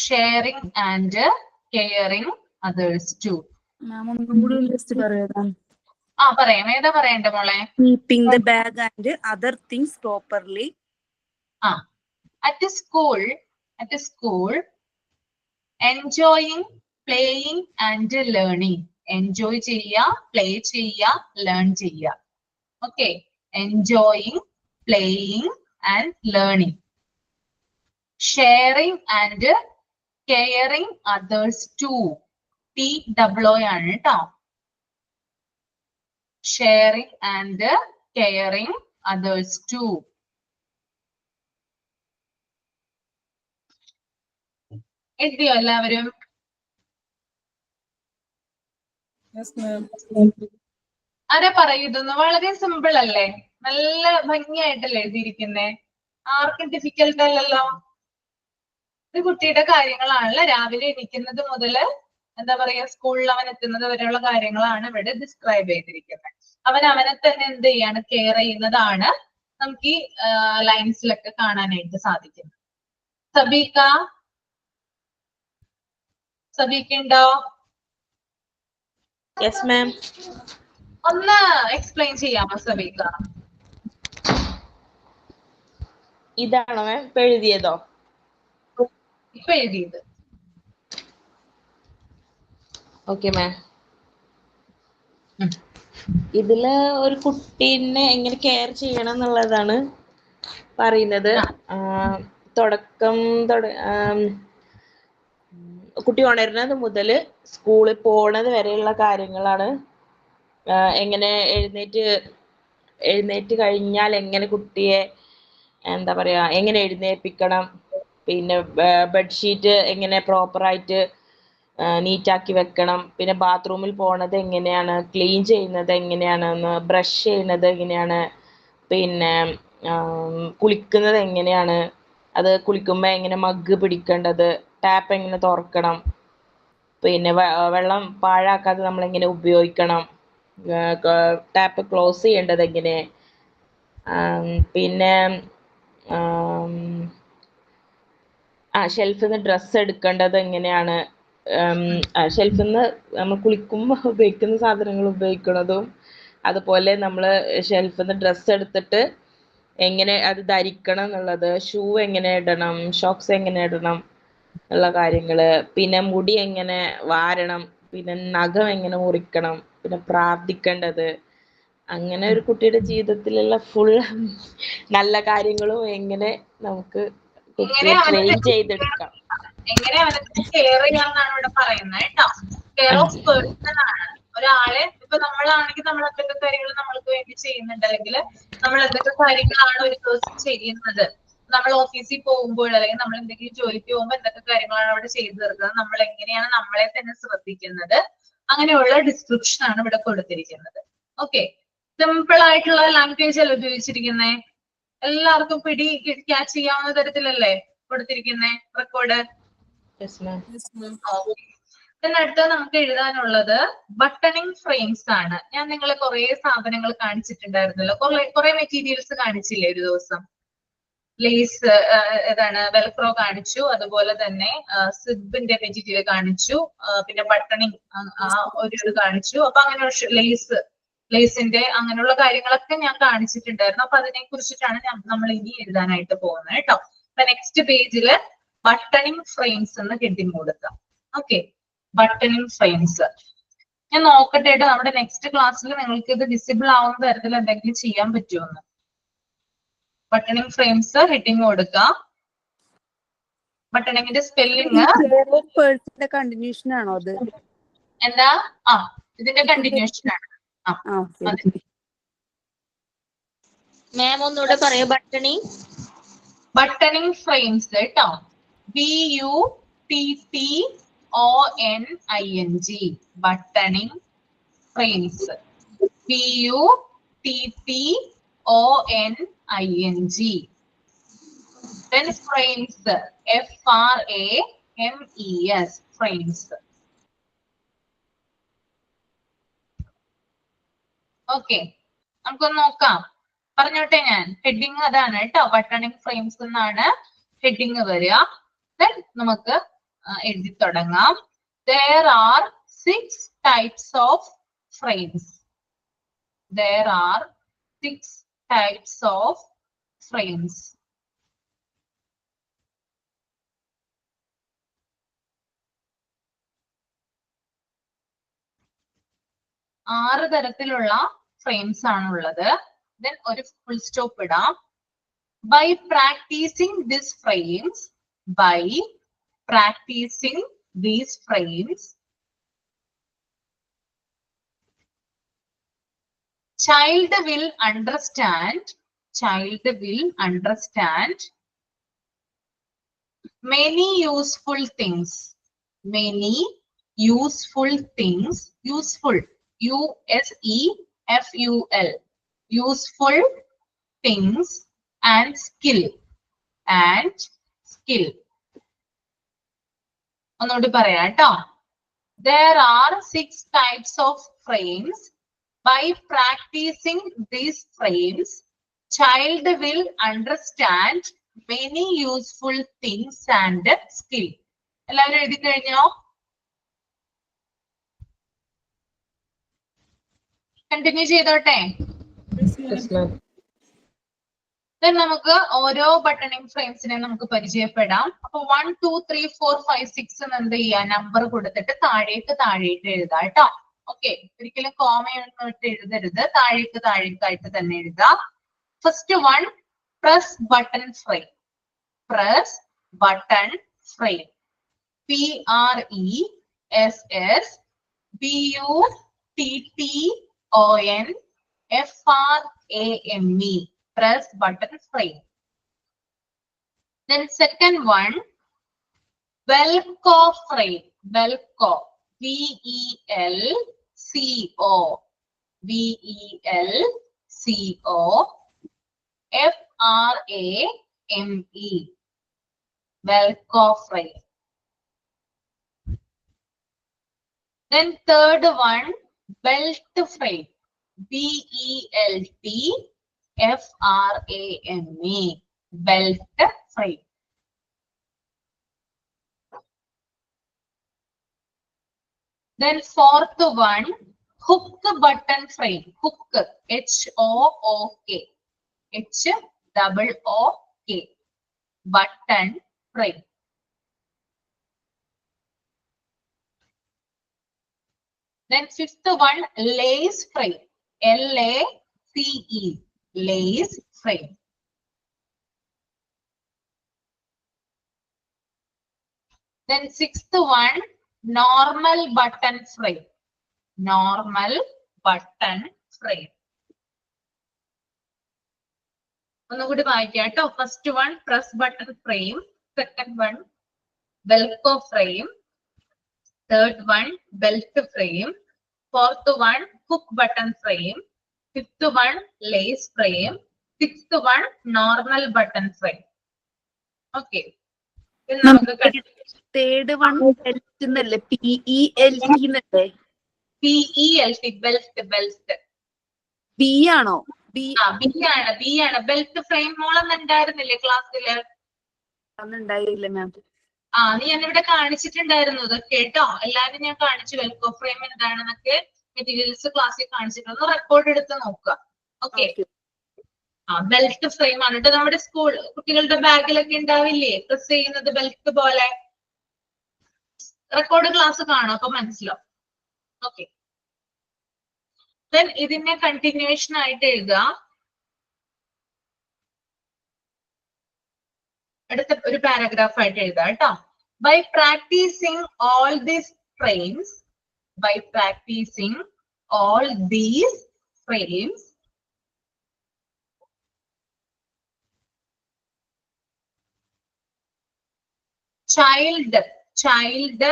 Sharing and caring others too. മാം ഒന്നും കൂടി list പറയാം. പറയാം. ഏതാ പറയണ്ടേ മോളെ? Keeping the bag and other things properly. At school, enjoying, playing and learning. Enjoy ചെയ്യുക, play ചെയ്യുക, learn ചെയ്യുക. Okay. Enjoying, playing and learning. Sharing and caring others too. T-O-O ആണ് കേട്ടോ. Sharing and caring others too. എഴുതിയോ എല്ലാവരും? ആരാ പറയുന്നു? വളരെ സിമ്പിൾ അല്ലേ? നല്ല ഭംഗിയായിട്ടല്ലേ എഴുതിയിരിക്കുന്നേ? ആർക്കും ഡിഫിക്കൽട്ട് അല്ലല്ലോ. ഇത് കുട്ടിയുടെ കാര്യങ്ങളാണല്ലോ. രാവിലെ എണീക്കുന്നത് മുതല് എന്താ പറയാ സ്കൂളിൽ അവൻ എത്തുന്നത് വരെയുള്ള കാര്യങ്ങളാണ് ഇവിടെ ഡിസ്ക്രൈബ് ചെയ്തിരിക്കുന്നത്. അവനെ തന്നെ എന്ത് ചെയ്യാണ്? കെയർ ചെയ്യുന്നതാണ് നമുക്ക് ഈ ലൈൻസിലൊക്കെ കാണാനായിട്ട് സാധിക്കുന്നത്. സബീക്കുണ്ടോ? Yes ma'am. ഒന്ന് എക്സ്പ്ലെയിൻ ചെയ്യാമോ സബീക്ക? ഇതാണോ മാം ഇപ്പൊ എഴുതിയതോ? ഇപ്പൊ എഴുതിയത്. Okay ma'am. ഇതില് ഒരു കുട്ടീനെ എങ്ങനെ കെയർ ചെയ്യണം എന്നുള്ളതാണ് പറയുന്നത്. കുട്ടി ഉണരുന്നത് മുതൽ സ്കൂളിൽ പോണത് വരെയുള്ള കാര്യങ്ങളാണ്. എങ്ങനെ എഴുന്നേറ്റ് കഴിഞ്ഞാൽ എങ്ങനെ കുട്ടിയെ എന്താ പറയാ എങ്ങനെ എഴുന്നേൽപ്പിക്കണം, പിന്നെ ബെഡ്ഷീറ്റ് എങ്ങനെ പ്രോപ്പറായിട്ട് നീറ്റാക്കി വെക്കണം, പിന്നെ ബാത്റൂമിൽ പോണത് എങ്ങനെയാണ്, ക്ലീൻ ചെയ്യുന്നത് എങ്ങനെയാണ്, ബ്രഷ് ചെയ്യുന്നത് എങ്ങനെയാണ്, പിന്നെ കുളിക്കുന്നത് എങ്ങനെയാണ്, അത് കുളിക്കുമ്പോൾ എങ്ങനെ മഗ് പിടിക്കേണ്ടത്, ടാപ്പ് എങ്ങനെ തുറക്കണം, പിന്നെ വെള്ളം പാഴാക്കാതെ നമ്മൾ എങ്ങനെ ഉപയോഗിക്കണം, ടാപ്പ് ക്ലോസ് ചെയ്യേണ്ടത് എങ്ങനെ, പിന്നെ ഷെൽഫിൽ നിന്ന് ഡ്രസ്സ് എടുക്കേണ്ടത് എങ്ങനെയാണ്, ഷെൽഫിൽ നിന്ന് നമ്മൾ കുളിക്കുമ്പോൾ ഉപയോഗിക്കുന്ന സാധനങ്ങൾ ഉപയോഗിക്കുന്നതും, അതുപോലെ നമ്മൾ ഷെൽഫിൽ നിന്ന് ഡ്രസ്സ് എടുത്തിട്ട് എങ്ങനെ അത് ധരിക്കണം എന്നുള്ളത്, ഷൂ എങ്ങനെ ഇടണം, ഷോക്സ് എങ്ങനെ ഇടണം ഉള്ള കാര്യങ്ങള്, പിന്നെ മുടി എങ്ങനെ വാരണം, പിന്നെ നഖം എങ്ങനെ മുറിക്കണം, പിന്നെ പ്രാർത്ഥിക്കേണ്ടത്, അങ്ങനെ ഒരു കുട്ടിയുടെ ജീവിതത്തിലുള്ള ഫുൾ നല്ല കാര്യങ്ങളും എങ്ങനെ നമുക്ക് ട്രെയിൻ ചെയ്തെടുക്കാം, എങ്ങനെ അവനെ കെയർ ചെയ്യാന്നാണ് ഇവിടെ പറയുന്നത് കേട്ടോ. കെയർ ഓഫ് പേഴ്സൺ ആണ്. ഒരാളെ ഇപ്പൊ നമ്മളാണെങ്കിൽ നമ്മൾ എന്തൊക്കെ കാര്യങ്ങൾ നമ്മൾക്ക് വേണ്ടി ചെയ്യുന്നുണ്ട്, അല്ലെങ്കിൽ നമ്മൾ എന്തൊക്കെ കാര്യങ്ങളാണ് ഒരു ദിവസം ചെയ്യുന്നത്, നമ്മൾ ഓഫീസിൽ പോകുമ്പോൾ അല്ലെങ്കിൽ നമ്മൾ എന്തെങ്കിലും ജോലിക്ക് പോകുമ്പോൾ എന്തൊക്കെ കാര്യങ്ങളാണ് അവിടെ ചെയ്തു തീർക്കുന്നത്, നമ്മൾ എങ്ങനെയാണ് നമ്മളെ തന്നെ ശ്രദ്ധിക്കുന്നത്, അങ്ങനെയുള്ള ഡിസ്ക്രിപ്ഷൻ ആണ് ഇവിടെ കൊടുത്തിരിക്കുന്നത്. ഓക്കെ. സിമ്പിൾ ആയിട്ടുള്ള ലാംഗ്വേജ് അല്ല ഉപയോഗിച്ചിരിക്കുന്നേ. എല്ലാവർക്കും പിടി ക്യാച്ച് ചെയ്യാവുന്ന തരത്തിലല്ലേ കൊടുത്തിരിക്കുന്നേ റെക്കോർഡ്? Yes ma'am. ഇതിനടുത്ത് നമുക്ക് എഴുതാനുള്ളത് ബട്ടണിങ് ഫ്രെയിംസ് ആണ്. ഞാൻ നിങ്ങളെ കുറെ സാധനങ്ങൾ കാണിച്ചിട്ടുണ്ടായിരുന്നല്ലോ, കുറെ മെറ്റീരിയൽസ് കാണിച്ചില്ലേ ഒരു ദിവസം? ലേസ് ഏതാണ് വെൽക്രോ കാണിച്ചു, അതുപോലെ തന്നെ സിബിന്റെ മെറ്റീരിയൽ കാണിച്ചു, പിന്നെ ബട്ടണിങ് ഒരു ഇത് കാണിച്ചു. അപ്പൊ അങ്ങനെ ലേസിന്റെ അങ്ങനെയുള്ള കാര്യങ്ങളൊക്കെ ഞാൻ കാണിച്ചിട്ടുണ്ടായിരുന്നു. അപ്പൊ അതിനെ കുറിച്ചിട്ടാണ് നമ്മൾ ഇനി എഴുതാനായിട്ട് പോകുന്നത് കേട്ടോ. അപ്പൊ നെക്സ്റ്റ് പേജില് ബട്ടണിങ് ഫ്രെയിംസ് എന്ന് ഹെഡിങ് കൊടുക്കാം. Okay, buttoning frames. ഞാൻ നോക്കട്ടെ കേട്ടോ, നമ്മുടെ നെക്സ്റ്റ് ക്ലാസ്സിൽ നിങ്ങൾക്ക് ഇത് വിസിബിൾ ആവുന്ന തരത്തിൽ എന്തെങ്കിലും ചെയ്യാൻ പറ്റുമെന്ന്. ബട്ടണിങ് ഫ്രെയിംസ് ഹെഡിങ് കൊടുക്കാം. ബട്ടണിങ്ങിന്റെ സ്പെല്ലിങ് കണ്ടിന്യൂഷൻ ആണോ അത്? എന്താ? ഇതിന്റെ കണ്ടിന്യൂഷൻ ആണ്. മാം ഒന്നുകൂടെ പറയോ ബട്ടണിങ് ഫ്രെയിംസ് കേട്ടോ. BUTTONING buttoning frames. BUTTONING. Then frames, FRAMES, frames. Okay, നമുക്കൊന്ന് നോക്കാം. പറഞ്ഞോട്ടെ ഞാൻ. ഹെഡിങ് അതാണ് കേട്ടോ, ബട്ടണിങ് ഫ്രെയിംസ് എന്നാണ് ഹെഡിങ് വരിക. Then നമുക്ക് എഴുതി തുടങ്ങാം. There are 6 types of frames. There are 6 types of frames. ആറ് തരത്തിലുള്ള ഫ്രെയിംസ് ആണുള്ളത്. Then ഒരു ഫുൾ സ്റ്റോപ്പ് ഇടാം. By practicing these frames, child will understand many useful things. Useful, USEFUL, useful things and skill. ഒന്നുകൂടി പറയാം കേട്ടോ. There are 6 types of frames. By practicing these frames, child will understand many useful things and skill. എല്ലാവരും എഴുതി കഴിഞ്ഞോ? Continue ചെയ്തോട്ടെ. നമുക്ക് ഓരോ ബട്ടണിങ് ഫ്രെയിംസിനെ നമുക്ക് പരിചയപ്പെടാം. അപ്പൊ 1 2 3 4 5 6 എന്ന് എന്ത് ചെയ്യാ, നമ്പർ കൊടുത്തിട്ട് താഴേക്ക് എഴുതാം കേട്ടോ. ഓക്കെ, ഒരിക്കലും കോമയൊന്നും ഇട്ട് എഴുതരുത്, താഴേക്കായിട്ട് തന്നെ എഴുതാം. First one, press button frame. PRESSBUTTONFRAME, press button frame. Then second one, Velcro frame. VELCO, FRAME, Velcro frame. Then third one, belt frame. BELTFRAME, belt frame. Then fourth one, hook button frame. Hook, HOOK, HOOK, button frame. Then fifth one, lace frame. LACE, lace frame. Then sixth one, normal button frame. ഒന്നുകൂടി വായിക്കാം കേട്ടോ. First one, press button frame. Second one, velcro frame. Third one, belt frame. Fourth one, hook button frame. Fifth one, lace frame. Sixth one normal button frame. Okay, നമുക്ക് third one belt എന്നല്ലേ, PELT എന്നല്ലേ? PELT belt. Belt B ആണോ? B ആണ് belt frame. മോളൊന്നും ഉണ്ടായിരുന്നില്ലേ ക്ലാസ്സില്? ഉണ്ടായില്ല മാം. നീ ഞാനിവിടെ കാണിച്ചിട്ടുണ്ടായിരുന്നു ഇതൊക്കെ കേട്ടോ. എല്ലാരും ഞാൻ കാണിച്ചു വെൽക്കോ ഫ്രെയിം എന്താണെന്നൊക്കെ മെറ്റീരിയൽസ് ക്ലാസ്സിൽ കാണിച്ചിട്ടുണ്ട്. റെക്കോർഡ് എടുത്ത് നോക്കുക. ഓക്കെ, ബെൽറ്റ് ഫ്രെയിം ആണ് കേട്ടോ. നമ്മുടെ സ്കൂൾ കുട്ടികളുടെ ബാഗിലൊക്കെ ഉണ്ടാവില്ലേ പ്രസ് ചെയ്യുന്നത് ബെൽറ്റ് പോലെ? റെക്കോർഡ് ക്ലാസ് കാണും, അപ്പൊ മനസ്സിലാവും. ഓക്കെ, ദെൻ ഇതിന്റെ കണ്ടിന്യൂവേഷൻ ആയിട്ട് എഴുതുക. അടുത്ത ഒരു പാരഗ്രാഫ് ആയിട്ട് എഴുതാം കേട്ടോ. By practising all these frames, by practising all these frames, child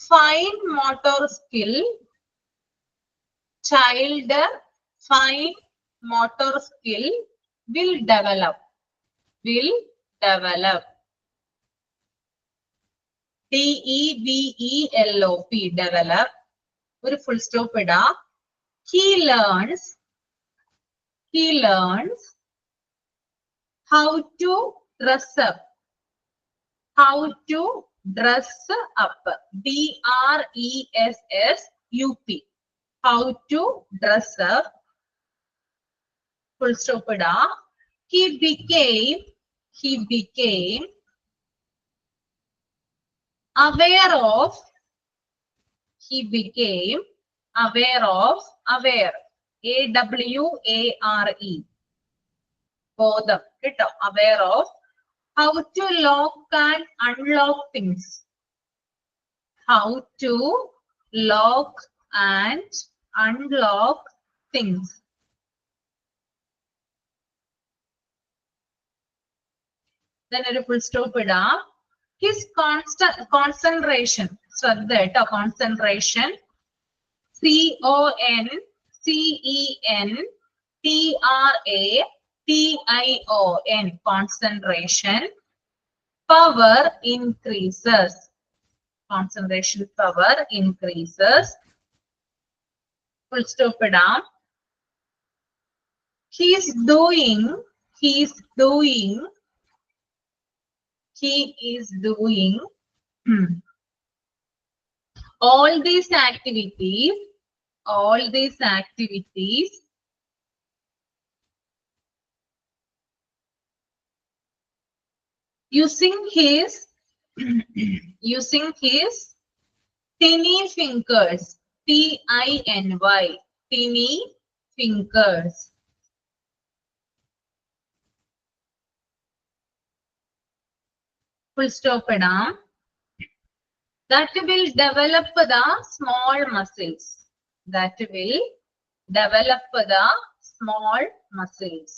fine motor skill, child fine motor skill will develop, DEVELOP, develop. ഒരു ഫുൾ സ്റ്റോപ്പ് ഇടാ. he learns how to dress up, how to dress up, DRESSUP, how to dress up, full stop ഇടാ. he became aware of, aware, AWARE, ബോധം കേട്ടോ. aware of how to lock and unlock things, how to lock and unlock things. Then a full stop ഇടാ. his concentration, ശ്രദ്ധ കേട്ടോ, concentration, CONCENTRATION, concentration, power increases, concentration power increases, full stop ഇടാം. he is doing all these activities using his tiny fingers, TINY, tiny fingers. Full stop ഇടാം. that will develop the small muscles,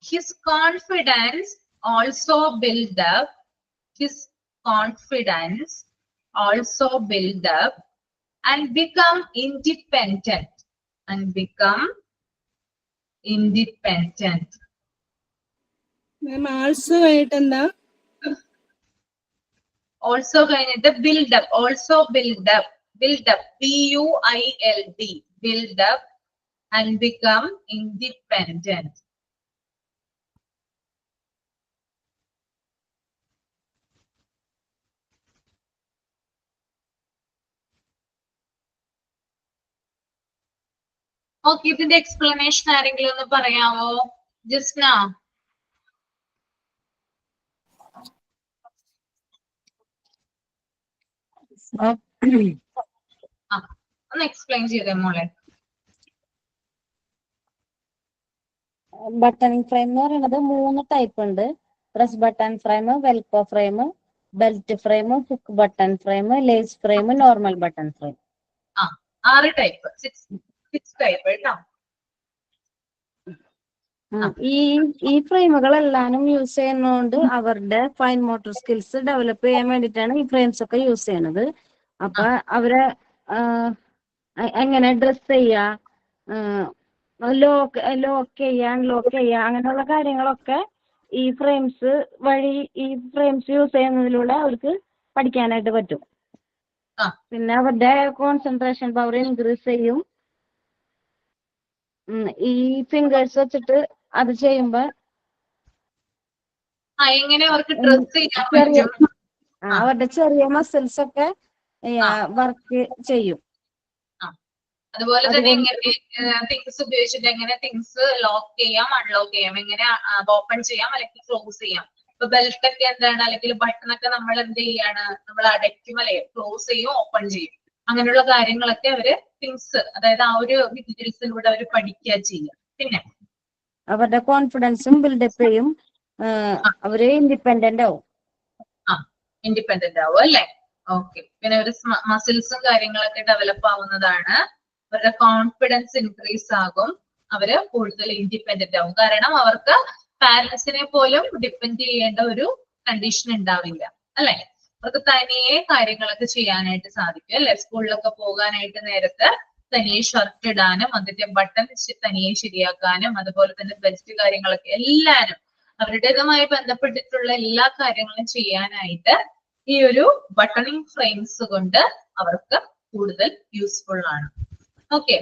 his confidence also build up, and become independent, ma'am also ആയിട്ട് എന്താ? also കഴിഞ്ഞിട്ട് build up, build up, BUILD, build up and become independent. Okay, ഇതിന്റെ explanation ആരെങ്കിലും ഒന്ന് പറയാമോ? ജസ്ന. ഒന്ന് explain ചെയ്തേ മോളെ. ബട്ടണിംഗ് ഫ്രെയിം എന്ന് പറയുന്നത് 3 ടൈപ്പ് ഉണ്ട്. Press button frame, velcro frame, belt frame, hook button frame, lace frame, normal button frame. 6 type, 6 type കേട്ടോ. ഈ ഫ്രെയിമുകളെല്ലാം യൂസ് ചെയ്യുന്നതുകൊണ്ട് അവരുടെ ഫൈൻ മോട്ടോർ സ്കിൽസ് ഡെവലപ്പ് ചെയ്യാൻ വേണ്ടിയിട്ടാണ് ഈ ഫ്രെയിംസ് ഒക്കെ യൂസ് ചെയ്യുന്നത്. അപ്പൊ അവരെ എങ്ങനെ ഡ്രസ് ചെയ്യാ, ലോക്ക് ചെയ്യാ അങ്ങനെയുള്ള കാര്യങ്ങളൊക്കെ ഈ ഫ്രെയിംസ് വഴി, ഈ ഫ്രെയിംസ് യൂസ് ചെയ്യുന്നതിലൂടെ അവർക്ക് പഠിക്കാനായിട്ട് പറ്റും. പിന്നെ അവരുടെ കോൺസെൻട്രേഷൻ പവർ ഇൻക്രീസ് ചെയ്യും. ഈ ഫിംഗേഴ്സ് വെച്ചിട്ട് അത് ചെയ്യുമ്പോ എങ്ങനെ അവർക്ക് ഡ്രസ് ചെയ്യാൻ ചെറിയ പറ്റും? അവരുടെ ചെറിയ മസിൽസ് ഒക്കെ വർക്ക് ചെയ്യും. അതുപോലെ തന്നെ എങ്ങനെ തിങ്സ് ഉപയോഗിച്ചിട്ട് എങ്ങനെ തിങ്സ് ലോക്ക് ചെയ്യാം, അൺലോക്ക് ചെയ്യാം, എങ്ങനെ ഓപ്പൺ ചെയ്യാം അല്ലെങ്കിൽ ക്ലോസ് ചെയ്യാം. ഇപ്പൊ ബെൽറ്റ് ഒക്കെ എന്താണ്, അല്ലെങ്കിൽ ബട്ടൺ ഒക്കെ നമ്മൾ എന്ത് ചെയ്യാണ്, നമ്മൾ അടയ്ക്കും അല്ലെ, ക്ലോസ് ചെയ്യും, ഓപ്പൺ ചെയ്യും. അങ്ങനെയുള്ള കാര്യങ്ങളൊക്കെ അവര് തിങ്സ്, അതായത് ആ ഒരു ഡീറ്റെയിൽസിലൂടെ അവർ പഠിക്കുക ചെയ്യും. പിന്നെ അവരുടെ കോൺഫിഡൻസും ബിൽഡപ്പ് ചെയ്യും, അവര് ഇൻഡിപെൻഡന്റ് ആവും. ഇൻഡിപെൻഡന്റ് ആവും അല്ലെ. ഓക്കെ. പിന്നെ ഒരു മസിൽസും കാര്യങ്ങളൊക്കെ ഡെവലപ്പ് ആവുന്നതാണ്. അവരുടെ കോൺഫിഡൻസ് ഇൻക്രീസ് ആകും, അവര് കൂടുതൽ ഇൻഡിപെൻഡന്റ് ആവും. കാരണം അവർക്ക് പാരന്റ്സിനെ പോലും ഡിപ്പെൻഡ് ചെയ്യേണ്ട ഒരു കണ്ടീഷൻ ഉണ്ടാവില്ല അല്ലെ. അവർക്ക് തനിയെ കാര്യങ്ങളൊക്കെ ചെയ്യാനായിട്ട് സാധിക്കും അല്ലെ. സ്കൂളിലൊക്കെ പോകാനായിട്ട് നേരത്തെ തനിയെ ഷർട്ട് ഇടാനും അതിന്റെ ബട്ടൺ തനിയെ ശരിയാക്കാനും അതുപോലെ തന്നെ ബെൽറ്റ് കാര്യങ്ങളൊക്കെ എല്ലാരും അവരുടേതുമായി ബന്ധപ്പെട്ടിട്ടുള്ള എല്ലാ കാര്യങ്ങളും ചെയ്യാനായിട്ട് ഈ ഒരു ബട്ടണിങ് ഫ്രെയിംസ് കൊണ്ട് അവർക്ക് കൂടുതൽ യൂസ്ഫുൾ ആണ്. ഓക്കെ,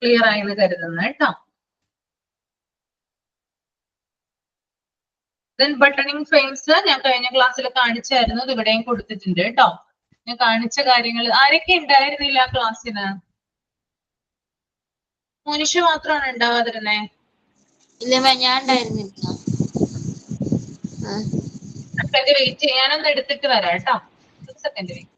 ക്ലിയർ ആയെന്ന് കരുതുന്നു കേട്ടോ. ദെൻ ബട്ടണിങ് ഫ്രെയിംസ് ഞാൻ കഴിഞ്ഞ ക്ലാസ്സിൽ കാണിച്ചായിരുന്നു, ഇത് ഇവിടെയും കൊടുത്തിട്ടുണ്ട് കേട്ടോ. ഞാൻ കാണിച്ച കാര്യങ്ങൾ ആരൊക്കെ ഉണ്ടായിരുന്നില്ല ആ ക്ലാസ്സിന്? മുനിഷ് മാത്രമാണ് ഉണ്ടാവാതിരുന്നേ? ഇല്ല ഞാൻ ഉണ്ടായിരുന്നില്ല. സെക്കൻഡ് വെയിറ്റ് ചെയ്യാനൊന്ന് എടുത്തിട്ട് വരാം കേട്ടോ. Second wait.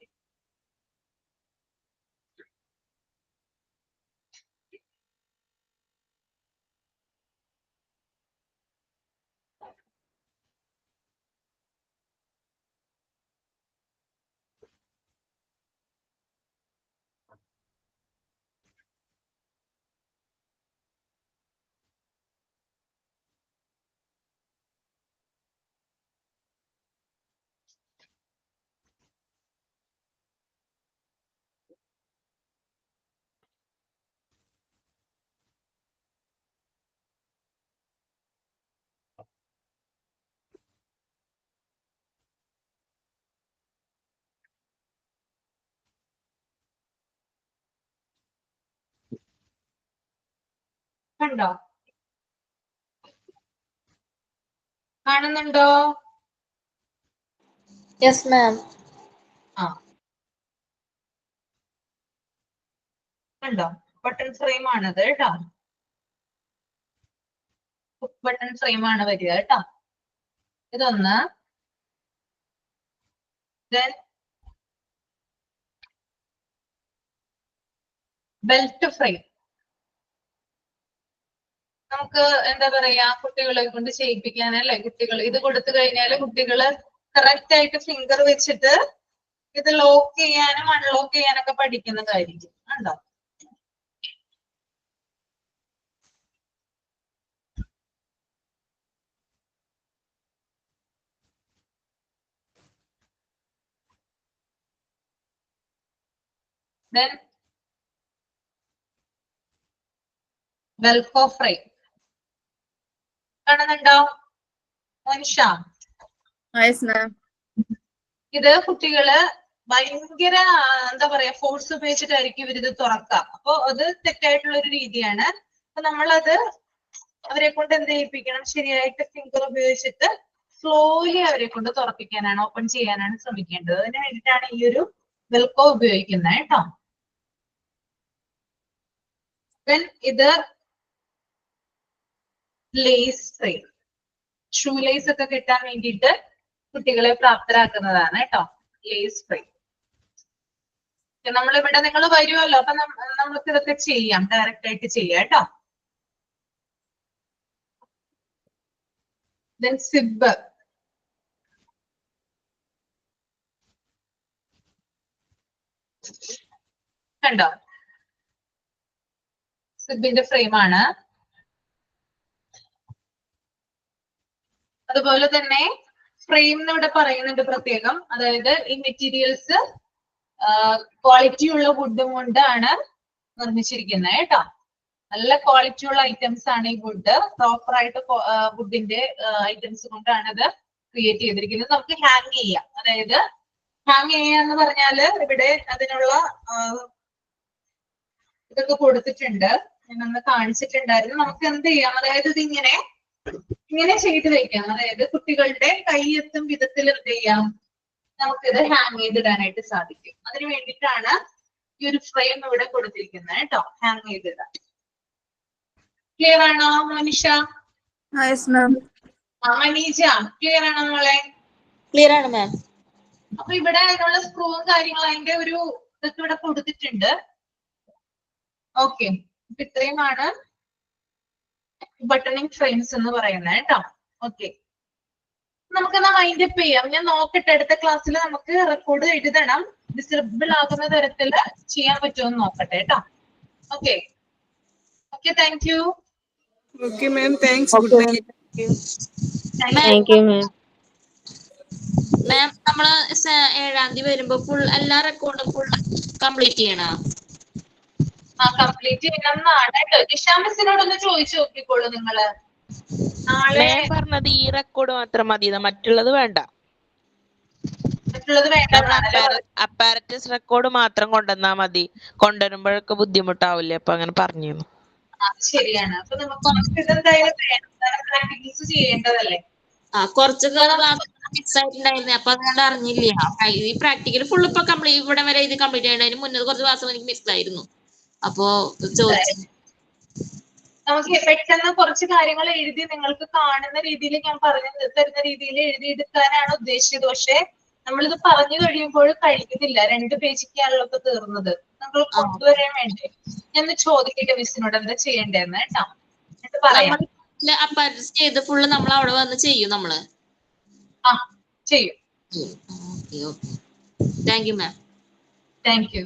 കണ്ടോ? കാണുന്നുണ്ടോ? Yes ma'am. കണ്ടോ? ബട്ടൺ ഫ്രെയിം ആണത് കേട്ടോ. ബട്ടൺ ഫ്രെയിം ആണ് വരിക കേട്ടോ. ഇതൊന്ന്. Then belt frame. നമുക്ക് എന്താ പറയാ, കുട്ടികളെ കൊണ്ട് ചെയ്യിപ്പിക്കാൻ അല്ലെ. കുട്ടികൾ ഇത് കൊടുത്തു കഴിഞ്ഞാൽ കുട്ടികള് കറക്റ്റ് ആയിട്ട് ഫിംഗർ വെച്ചിട്ട് ഇത് ലോക്ക് ചെയ്യാനും അൺലോക്ക് ചെയ്യാനൊക്കെ പഠിക്കുന്നതായിരിക്കും. കണ്ടോ? Then വെൽക്രോ ഫ്രെയിം കാണുന്നുണ്ടോ മോനിഷ? ഇത് കുട്ടികള് ഭയങ്കര എന്താ പറയാ ഫോഴ്സ് ഉപയോഗിച്ചിട്ടായിരിക്കും ഇവരിത് തുറക്കുക. അപ്പൊ അത് തെറ്റായിട്ടുള്ള ഒരു രീതിയാണ്. അപ്പൊ നമ്മളത് അവരെ കൊണ്ട് എന്ത് ചെയ്യിപ്പിക്കണം, ശരിയായിട്ട് ഫിംഗർ ഉപയോഗിച്ചിട്ട് സ്ലോലി അവരെ കൊണ്ട് തുറപ്പിക്കാനാണ്, ഓപ്പൺ ചെയ്യാനാണ് ശ്രമിക്കേണ്ടത്. അതിന് വേണ്ടിയിട്ടാണ് ഈ ഒരു വെൽക്രോ ഉപയോഗിക്കുന്നത് കേട്ടോ. ഇത് ലേസ് ഫ്രെയിം, ഷൂ ലേസ് ഒക്കെ കിട്ടാൻ വേണ്ടിയിട്ട് കുട്ടികളെ പ്രാപ്തരാക്കുന്നതാണ് കേട്ടോ ലേസ് ഫ്രെയിം. നമ്മളിവിടെ നിങ്ങൾ വരുമല്ലോ, അപ്പൊ നമുക്ക് ഇതൊക്കെ ചെയ്യാം, ഡയറക്റ്റ് ആയിട്ട് ചെയ്യാം കേട്ടോ. Then zip. കണ്ടോ? സിബിന്റെ ഫ്രെയിം ആണ്. അതുപോലെ തന്നെ ഫ്രെയിം ഇവിടെ പറയുന്നുണ്ട് പ്രത്യേകം, അതായത് ഈ മെറ്റീരിയൽസ് ക്വാളിറ്റി ഉള്ള വുഡ് കൊണ്ടാണ് നിർമ്മിച്ചിരിക്കുന്നത് കേട്ടോ. നല്ല ക്വാളിറ്റി ഉള്ള ഐറ്റംസ് ആണ് ഈ വുഡ്. പ്രോപ്പർ ആയിട്ട് വുഡിന്റെ ഐറ്റംസ് കൊണ്ടാണ് ഇത് ക്രിയേറ്റ് ചെയ്തിരിക്കുന്നത്. നമുക്ക് ഹാങ് ചെയ്യാം. അതായത് ഹാങ് ചെയ്യാന്ന് പറഞ്ഞാല് ഇവിടെ അതിനുള്ള ഇതൊക്കെ കൊടുത്തിട്ടുണ്ട്. ഞാനന്ന് കാണിച്ചിട്ടുണ്ടായിരുന്നു. നമുക്ക് എന്ത് ചെയ്യാം, അതായത് ഇതിങ്ങനെ ഇങ്ങനെ ചെയ്ത് വെക്കാം. അതായത് കുട്ടികളുടെ കൈയെത്തും വിധത്തിൽ എന്ത് ചെയ്യാം, നമുക്കിത് ഹാങ് ചെയ്തിടാനായിട്ട് സാധിക്കും. അതിന് വേണ്ടിയിട്ടാണ് ഈ ഒരു ഫ്രെയിം ഇവിടെ കൊടുത്തിരിക്കുന്നത് കേട്ടോ, ഹാങ് ചെയ്തിടാൻ. ക്ലിയർ ആണോ മോനിഷ? മനീജ ക്ലിയർ ആണോ മോളെ? ക്ലിയർ ആണ് മാം. അപ്പൊ ഇവിടെ അതിനുള്ള സ്ക്രൂവും കാര്യങ്ങളും അതിന്റെ ഒരു ഇതൊക്കെ ഇവിടെ കൊടുത്തിട്ടുണ്ട്. ഓക്കെ, ഇത്രയുമാണ് ബട്ടണിങ് ഫ്രെയിംസ് എന്ന് പറയുന്നത് കേട്ടോ. ഓക്കെ, നമുക്കെന്നാ വൈൻഡ് അപ്പ് ചെയ്യാം. ഞാൻ നോക്കട്ടെ, അടുത്ത ക്ലാസ്സിൽ നമുക്ക് റെക്കോർഡ് എഴുതണം. ഡിസേബിൾ ആകുന്ന തരത്തിൽ ചെയ്യാൻ പറ്റുമോ നോക്കട്ടെ കേട്ടോ. Okay okay, thank you. Okay ma'am, thanks. Good night. Thank you ma'am. Ma'am നമ്മള് 7-ാം തീയതി വരുമ്പോ ഫുൾ എല്ലാ റെക്കോർഡും ഫുൾ കംപ്ലീറ്റ് ചെയ്യണം. കംപ്ലീറ്റ് ചെയ്യണമെന്നാണ് കേട്ടോ. നിഷാ മിസ്സിനോടൊന്ന് ചോദിച്ചു നോക്കിക്കോളൂ നിങ്ങള്. നാളെ പറഞ്ഞത് ഈ റെക്കോർഡ് മാത്രം മതി, മറ്റുള്ളത് വേണ്ട. മറ്റുള്ളത് വേണ്ട. അപ്പാരറ്റസ് റെക്കോർഡ് മാത്രം കൊണ്ടുവന്നാ മതി. കൊണ്ടുവരുമ്പോഴൊക്കെ ബുദ്ധിമുട്ടാവില്ലേ, അപ്പൊ അങ്ങനെ പറഞ്ഞിരുന്നു. അത് ശരിയാണ്. അപ്പൊ നമുക്ക് ഇതെന്തായാലും പ്രാക്ടിക്കൽസ് ചെയ്യേണ്ടതല്ലേ. കുറച്ചൊക്കെ മിസ് ആയിട്ടുണ്ടായിരുന്നു. അപ്പൊ അതുകൊണ്ട് അറിഞ്ഞില്ല. ഈ പ്രാക്ടിക്കൽ ഫുൾ ഇപ്പൊ കംപ്ലീറ്റ് ഇവിടെ വരെ ഇത് കംപ്ലീറ്റ് ചെയ്യണതിന് മുന്നേ കുറച്ച് ദിവസം എനിക്ക് മിസ് ആയിരുന്നു. അപ്പോ ചോദിച്ചു. നമുക്ക് പെട്ടെന്ന് കുറച്ച് കാര്യങ്ങൾ എഴുതി നിങ്ങൾക്ക് കാണുന്ന രീതിയിൽ ഞാൻ പറഞ്ഞു തരുന്ന രീതിയിൽ എഴുതിയെടുക്കാനാണ് ഉദ്ദേശിച്ചത്. പക്ഷെ നമ്മളിത് പറഞ്ഞു കഴിയുമ്പോൾ കഴിയുന്നില്ല. 2 പേജിക്കാണല്ലോ ഇപ്പൊ തീർന്നത്. നമ്മൾ കൊണ്ടുവരാൻ വേണ്ടി ഞാൻ ചോദിക്കട്ടെ മിസ്സിനോട് എന്താ ചെയ്യേണ്ടതെന്ന് കേട്ടോ. എന്നിട്ട് പറയാം. ചെയ്ത് ഫുള്ള് നമ്മൾ അവിടെ വന്ന് ചെയ്യും നമ്മള്. ചെയ്യും. Okay okay, thank you ma'am. Thank U.